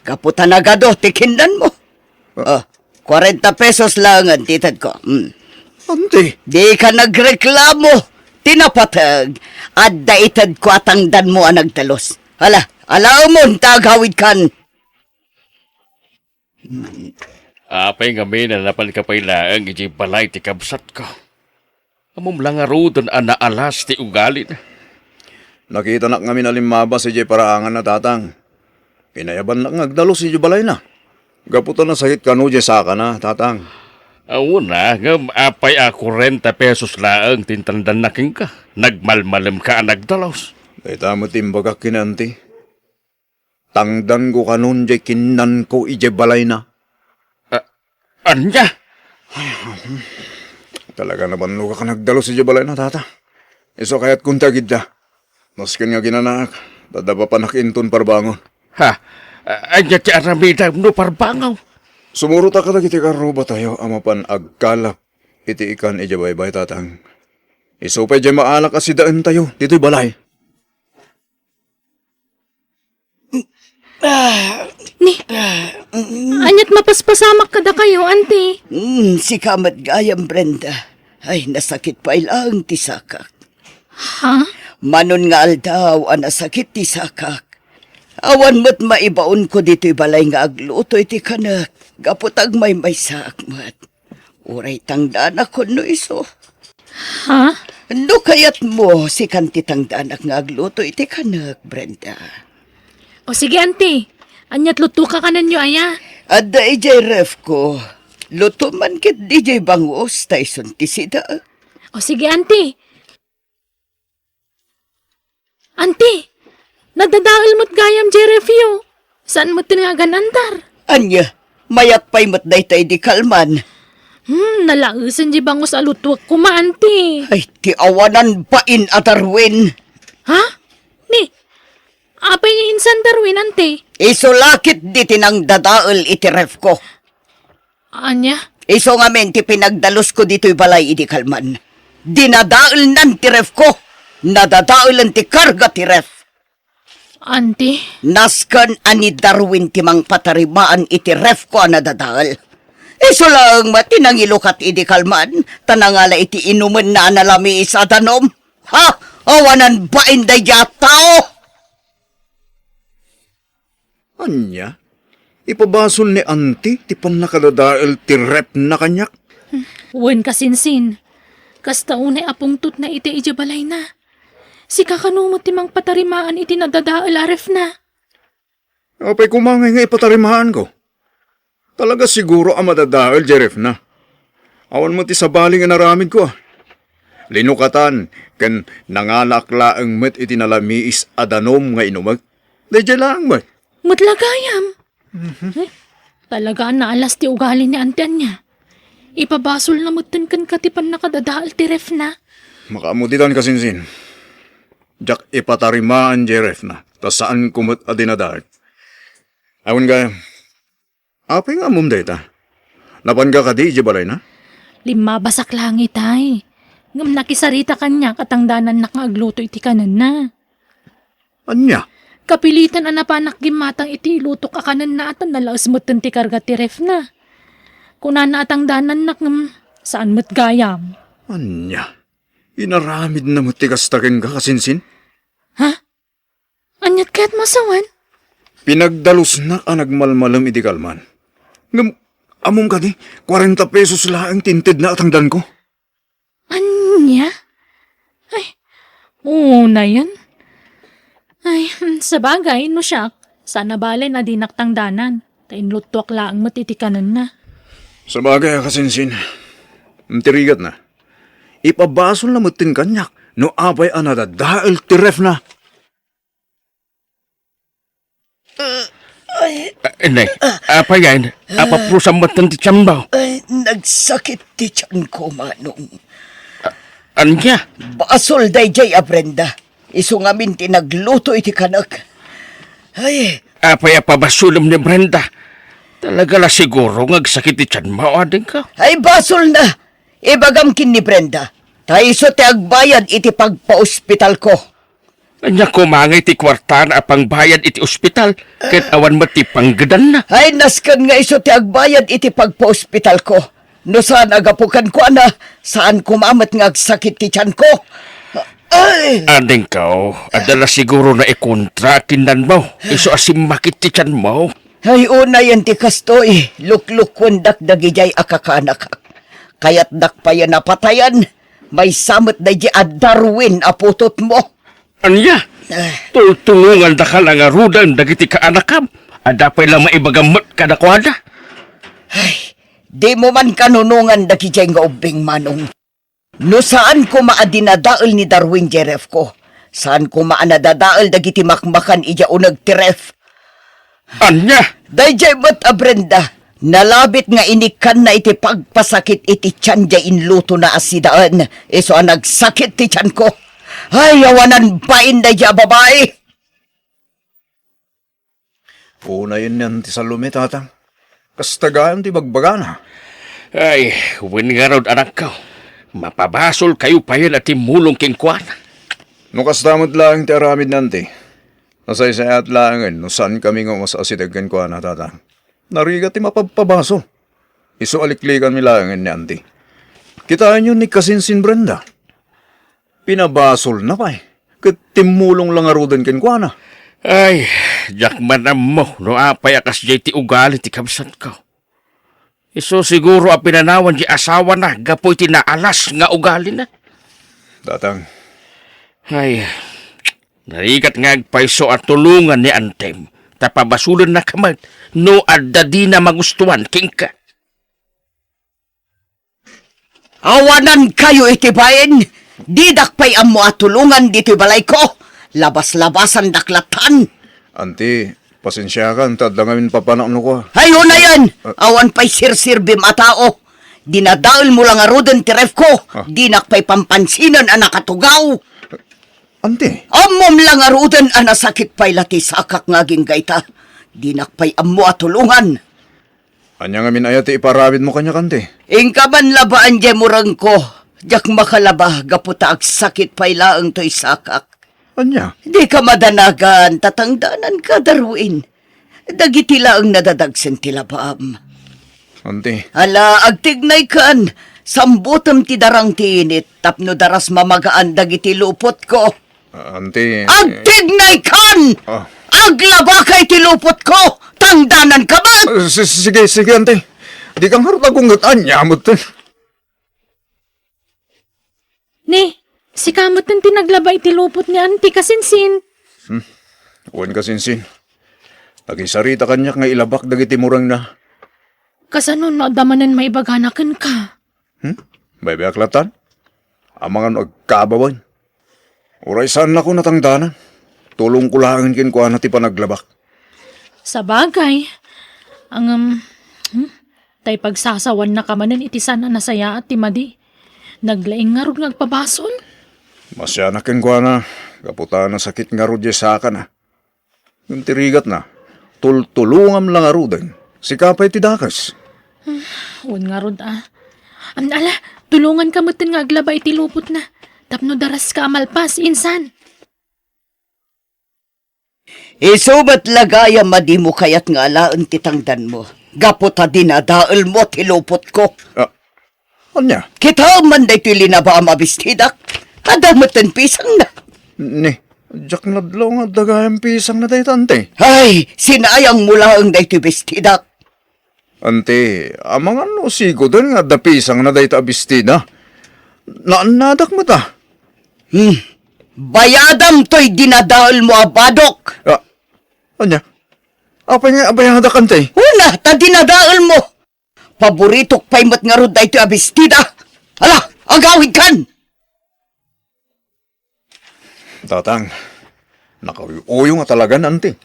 Kaputan agado, ti kindan mo. 40 pesos lang ang titad ko. Ante, Di ka nagreklamo. Tinapatag. At daitad ko at hangdan mo ang nagdalos. Hala, alaw mo, tagawid kan. Apay nga may nanapan ka pa'y laang iji balay ti kabsat ko. Amom lang arudan ang naalas ti ugalin. nakita na kami na limaba si Jay paraangan na tatang. Kinayaban na ngagdalos si Jay balay na. Gaputan na sakit kanu Jay saka na, tatang. Una, ngam apay a 40 pesos laang tintandan na king ka. Nagmalmalam ka ang nagdalos. Dahita mo timbaga kinanti. Tangdan ko kanun Jay kinan ko ije balay na. Anya? Talaga naman luka ka nagdalos si Jay balay na, tata. Iso kaya't kuntagid na. Maskin nga ginanak, dadaba pa nakinton parbangon. Ha? Anya ti aramida no parbangaw. Sumurot ka na kiti karuba tayo, amapan agkalap. Iti ikan ije baybay, tatang. Iso pa ije maalak kasi daan tayo, dito'y balay. Anyat mapaspasamak kada kayo, ante. Si kamat gayam, Brenda. Ay, nasakit pa ilang tisakak. Ha? Manon nga aldaw ang nasakit tisakak. Awan mo't maibaon ko dito'y balay nga agluto iti kanak. Gaputag may sakmat. Uray tangdaan ako no iso. Ha? No kayat mo si kanti tangdaan nga agluto iti kanak, Brenda. O sige, ante. Anyat luto ka kanan nyo, aya. At da ijay ref ko. Luto man kit DJ bangos Tyson tisida. O sige, ante. Ante, nadadaal mo't gayam Jerefio. Saan mo tinagan antar? Anya, mayat pa'y mat daytay di kalman. Nalausan di bangos alutwak ko ma, ante. Ay, ti awanan bain at Darwin. Ha? Ni, apay ni insan Darwin, ante. Isulakit di tinang dadaal iti ref ko. Anya? Iso nga men ti pinagdalos ko dito'y balay iti kalman. Dinadaal nan ti ref ko. Nadadaalan ti karga ti ref. Ante? Naskan ani Darwin ti mang patarimaan iti ref ko ang nadadaal. Iso lang matinangilukat iti kalman. Tanangala iti inuman na analami isa danom. Ha? Awanan ba inday tao? Anya? Ipabasol ni auntie, ti pan nakadadaal ti rep na kanyak. Wen kasinsin. Kasta unay apong tut na iti ijabalay na. Si kakanumot ti mang patarimaan iti nadadaal aref na. Apay kumangay nga ipatarimahan ko. Talaga siguro ang madadaal, Jeref na. Awan mo ti sabali nga naramid ko. Linukatan, kan nangalakla ang met iti nalamiis adanom nga inumag. Dahil lang mo. Matlagayam. Talaga naalas ti ugali ni antian niya. Ipabasol na mutin kan katipan nakadadaal ti ref na. Makamuditan kasinsin. Jak ipatarimaan, Jeref na. Tas saan kumot adinadaan. Awan ka, apay nga mum data. Napan ka di, balay na? 5 basak langit ay. Ngam nakisarita kanya katangdanan nakagluto iti kanan na. Anya? Kapilitan anapanak gimatang iti ilutok akanan na atan nalaos mutin ti karga ti ref na. Kunan na atang danan ngam saan mo't gayam. Anya? Inaramid na mo tigastakin ka kasinsin? Ha? Anyat kaya't masawan? Pinagdalos na ka nagmalmalam iti kalman. Ngam, among ka di, 40 pesos lang tinted na atangdan ko. Anya? Ay, una yan. Ay, sa bagay, no siyak. Sana balay na dinaktang danan. Tainlutwak laang matitikanan na. Sa bagay, kasinsin, Tirigat na. Ipabasol na mutin kanyak, no apay anada dahil tiref na. Nay, apa yan? Apa prusamatan ti Chambaw? Ay, nagsakit ti tiyan ko, Manong. Anya? Basol day jay Brenda. Iso ngamin tinagluto iti kanak. Ay, Apa ya pabasulam ni Brenda? Talaga la siguro ngagsakit ti Chambaw ading ka. ay basol na. Ibagam kin ni Brenda. Taiso ti agbayad iti pagpa-ospital ko. Anya kumangay ti kwarta na apang bayad iti ospital. Kahit awan mo ti panggadan na. Ay, naskan nga iso ti agbayad iti pagpa-ospital ko. No saan agapukan ko, ana? Saan kumamat nga agsakit ti tiyan ko? Ay! Ading ka, adala siguro na ikontra kinan mo. Iso asim makit ti tiyan mo. Ay, una yan ti kastoy. Luklukwendak dagijay akakanak. Kaya't dakpayan napatayan. May samot na di Darwin aputot mo. Anya? Tultungan da ka lang arudan dagiti ka anakam. Adapay lang maibagamot kadakwada. Ay, di mo man kanunungan dagijay nga ubing, Manong. No saan ko maadinadaal ni Darwin Jeref ko? Saan ko maanadadaal dagiti makmakan ija unag tiref? Anya? Dayjay mat a Brenda, nalabit nga inikan na iti pagpasakit iti tiyan jay inluto na asidaan. Iso ang nagsakit ti tiyan ko. Ay, awanan bain na dya babae. Una yun yan ti Salome, tatang. Kastagaan ti bagbagana. Ay, win nga raw anak ko. Mapabasol kayo pa yan at imulong kingkwana. No kastamot lang ti aramid nanti. Nasaysayat langan no saan kami nga mas asitagan ko na, tatang. Narigat ti mapagpabaso. Iso aliklikan mi langan ni auntie. Kitaan yun ni Kasinsin Brenda. Pinabasol na pa eh. Katimulong lang arudan kenkwana. Ay, jakman mo, no apay akas jay ti ugali ti kabsat ko. Iso siguro ang pinanawan di asawa na, gapoy ti naalas nga ugali na. Tatang, Ay, narigat nga agpaiso at tulungan ni Antem. Tapabasulan na kamad, no adda di na magustuhan, kingka. Awanan kayo iti bayan. Didak pa'y amo at tulungan dito balay ko. Labas-labasan daklatan. auntie, pasensya ka, tadlangamin papanakno ko. Hayo na yan! Awan pa'y sirsirbi matao. Dinadaol mo lang arudan ti ref ko. Dinak pa'y pampansinan ang nakatugaw. Auntie, Amom lang arudan ang nasakit pa'y lati sakak ngaging gaita. Dinak pa'y amo at tulungan. anya nga minayati iparabid mo kanya kante. Ingka man labaan dyan murang ko. Diyak makalaba, gaputa ag sakit pa'y laang to'y sakak. Anya? Di ka madanagan, tatangdanan ka, Darwin. Dagiti laang nadadagsen ti labam. Auntie, Ala, agtignay kan, sambutam ti darang ti init, tapno daras mamagaan dagiti lupot ko. auntie. Agtignay kan! Ah. Aglaba kay ti lupot ko! Tangdanan ka ba? Sige, auntie. Di kang harutagong anya mo to. Ni, si kamot ng tinaglaba iti lupot ni Auntie Kasinsin. Huwag ka sinsin. Nagisarita kanyak nga ilabak dagiti murang na. Kasano no adamanan maibaganakan ka. May aklatan? Amangan agkabawan. Uray saan ako natangdanan. Tulong kulangin kin ko na ti panaglabak. Sa bagay, ang tay pagsasawan na kamanan iti sana nasaya at timadi. Naglaing nga ron ngagpabasol. Masyanakin ko na. Kaputa na sakit nga rudya sa akin na. Yung tirigat na. Tultulungam lang arudan. Si kapay ti dakas. Uwan nga ron ala, tulungan ka mutin nga aglaba iti lupot na. Tapno daras ka amalpas, insan. Isubat lagaya madi mo kayat nga alaan titangdan mo. Gaputa dinadaal mo ti lupot ko. Anya? Kita man day ti linaba amabistidak. Adamutan pisang na. Ni, jak nadlaw nga dagayang pisang na day tante. Ay, sinayang mula ang day ti bistidak. Ante, amang ano sigo doon nga dapisang na day ta abistida. Naanadak mo ta. Bayadam to'y dinadaal mo abadok. Anya? Apa nga abayada kante? Una, ta dinadaal mo. Paboritok pa'y mat nga rod day ti abistida. Ala, agawid kan! Tatang, nakauyo nga talaga nanti.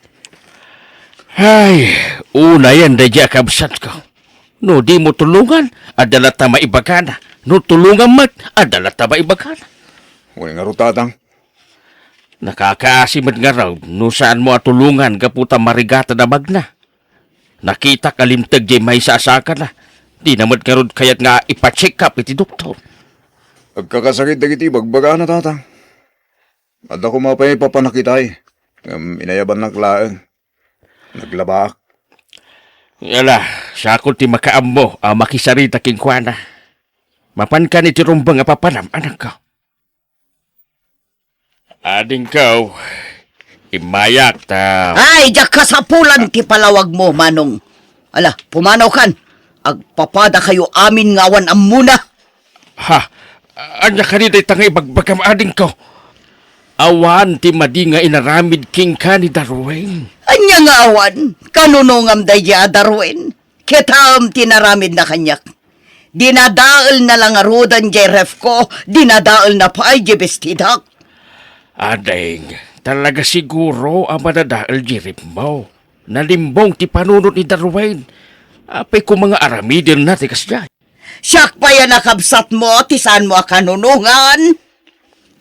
Ay, una yan da dya kabsat ko. No, di mo tulungan, adala ta maibagana. No, tulungan mat, adala ta maibagana. Uy nga ro, tatang. Nakakaasimad nga raw, no saan mo atulungan kaputa marigata na magna. Nakita kalimtag di may sasaka na. Di naman karod kayat nga ipacheck up iti doktor. Agkakasakit dagiti bagbaga na, tatang. At ako mapay papanakitay. Inayaban ng klaeng. Naglabak. Yala, sakot ti makaam mo, makisarita king kuana. Mapan ka ni ti rumbang apapanam, anak ko. Ading kau, imayak ta. Ay, diyak kasapulan ti palawag mo, Manong. Ala, pumanaw kan. Agpapada kayo amin ngawan am muna. Ha, anya ka ni day tangay bagbagam ading ko. Awan ti madi nga inaramid king ka ni Darwin. Anya nga awan, kanunungam daya Darwin. Kitam tinaramid na kanyak. Dinadaal na lang arudan jay ref ko, dinadaal na pa ay jay bestidak. Ading, talaga siguro ang madadaal jirip mo. Nalimbong ti panunod ni Darwin. Apay ko mga aramidin na ti kasya. Siyak pa yan nakabsat mo, tisan mo kanunungan.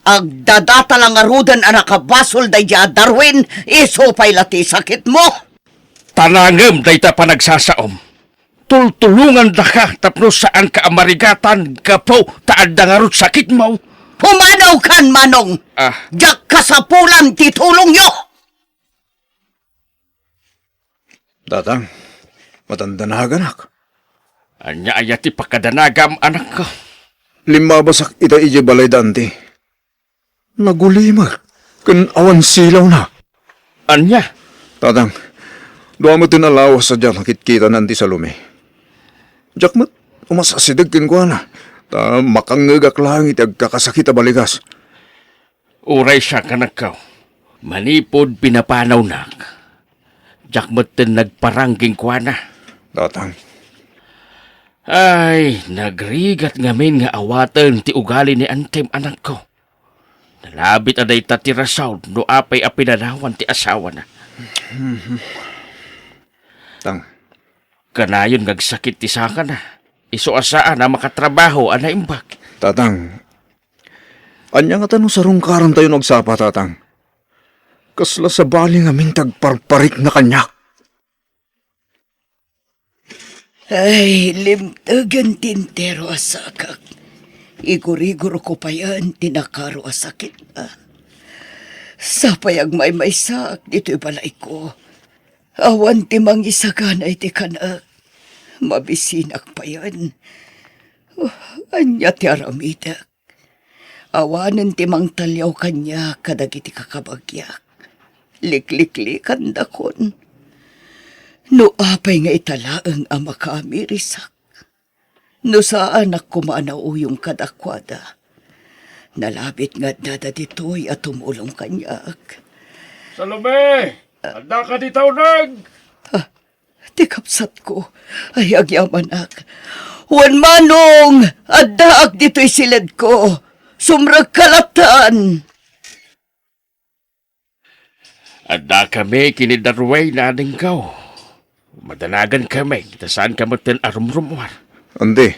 Agdadata lang arudan ang nakabasol daya Darwin, iso pa'y lati sakit mo. Tanangem day ta pa nagsasaom. Tultulungan da ka tapno saan ka amarigatan kapo taad da nga rot sakit mo. Pumanaw kan, Manong. Diyak kasapulan titulong yo. Tatang, matanda na haganak. Anya ayati pakadanagam anak ko. Limabasak ita ije balay dante. Nagulimag. Kan awan silaw na. Anya? Tatang, doa mo tinalawas sa dyan nakit-kita nanti sa lumi. Diyak mo't umasasidag kin ko na. Ta makangagak lang iti agkakasakit a balikas. Uray siya kanak ko. Manipod pinapanaw nak. Diyak mo't nagparangging kwa na. Tatang, Ay, nagrigat ngamin nga awatan ti ugali ni Antem anak ko. Nalabit aday tatirasaw no apay apinanawan ti asawa na. tang, Kanayon ngagsakit ti saka na. Iso asaan na makatrabaho ana imbak. tatang. Anya nga tanong sa rungkaran tayo nagsapa, tatang. Kasla sa bali nga mintag parparik na kanyak. Ay, limtagan tintero asakak. Iguriguro ko pa yan, tinakaro asakit na. Sapayag may sak, dito'y balay ko. Awan timang isaganay ti kanak. Mabisinak pa yan. Anya ti aramidak. Awanan timang talyaw kanya kadagiti kakabagyak. Likliklikan dakon. No apay nga italaang ama kami risak. No saan ak kumanaw yung kadakwada. Nalabit nga dada dito'y at tumulong kanyak. Salome! Anda ka di taunag! Tikapsat ko, ay agyaman ak. Wan Manong, addaak dito'y silid ko. Sumrag kalatan. Anda kami kinidarway na ading ko. Madanagan kami, saan ka matin arumrumwar. Ande,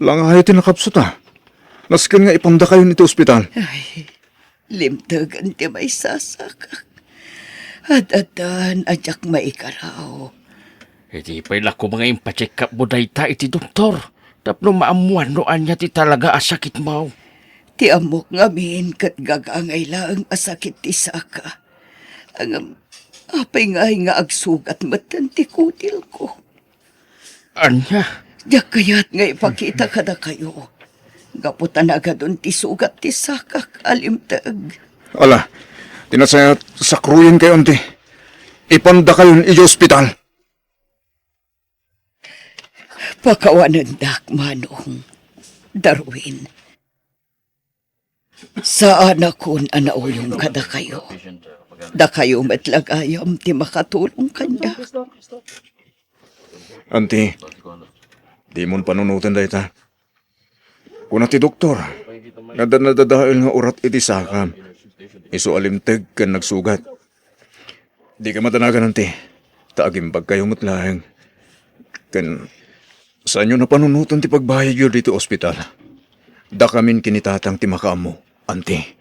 langay tinakapsot ah. Naskin nga ipanda kayo nito ospital. Ay, limtagan ti may sasakak. At-atan, adyak maikaraw. Hindi pa'y lako mga impacheck up mo dayta iti doktor. Tapno maamuan noan niya ti talaga asakit mo. Ti amok ngamin kat gagangay lang asakit ti saka. Ang apay nga agsugat matan ti kutil ko. Anya? Diyak kaya't nga ipakita ka na kayo. Gaputan agad doon ti sugat ti sakak alimtag. Ala, tinasayat sakruyin kayo ante. Ipanda kayo i ospital. Pakawanan dak, Manong. Darwin. Saan akon anauyong kada kayo? Da kayo matlagayam ti makatulong kanya. Ante, di mon panunutan da ita. Kuna ti doktor, nadadahil nga urat iti sakam. Iso alimteg kan nagsugat. Di ka matanagan nanti. Taagimbag kayo mutlaheng. Kan saan nyo napanunutan ti pagbayad yun dito ospital. Da kamin kinitatang ti makaamo, anti.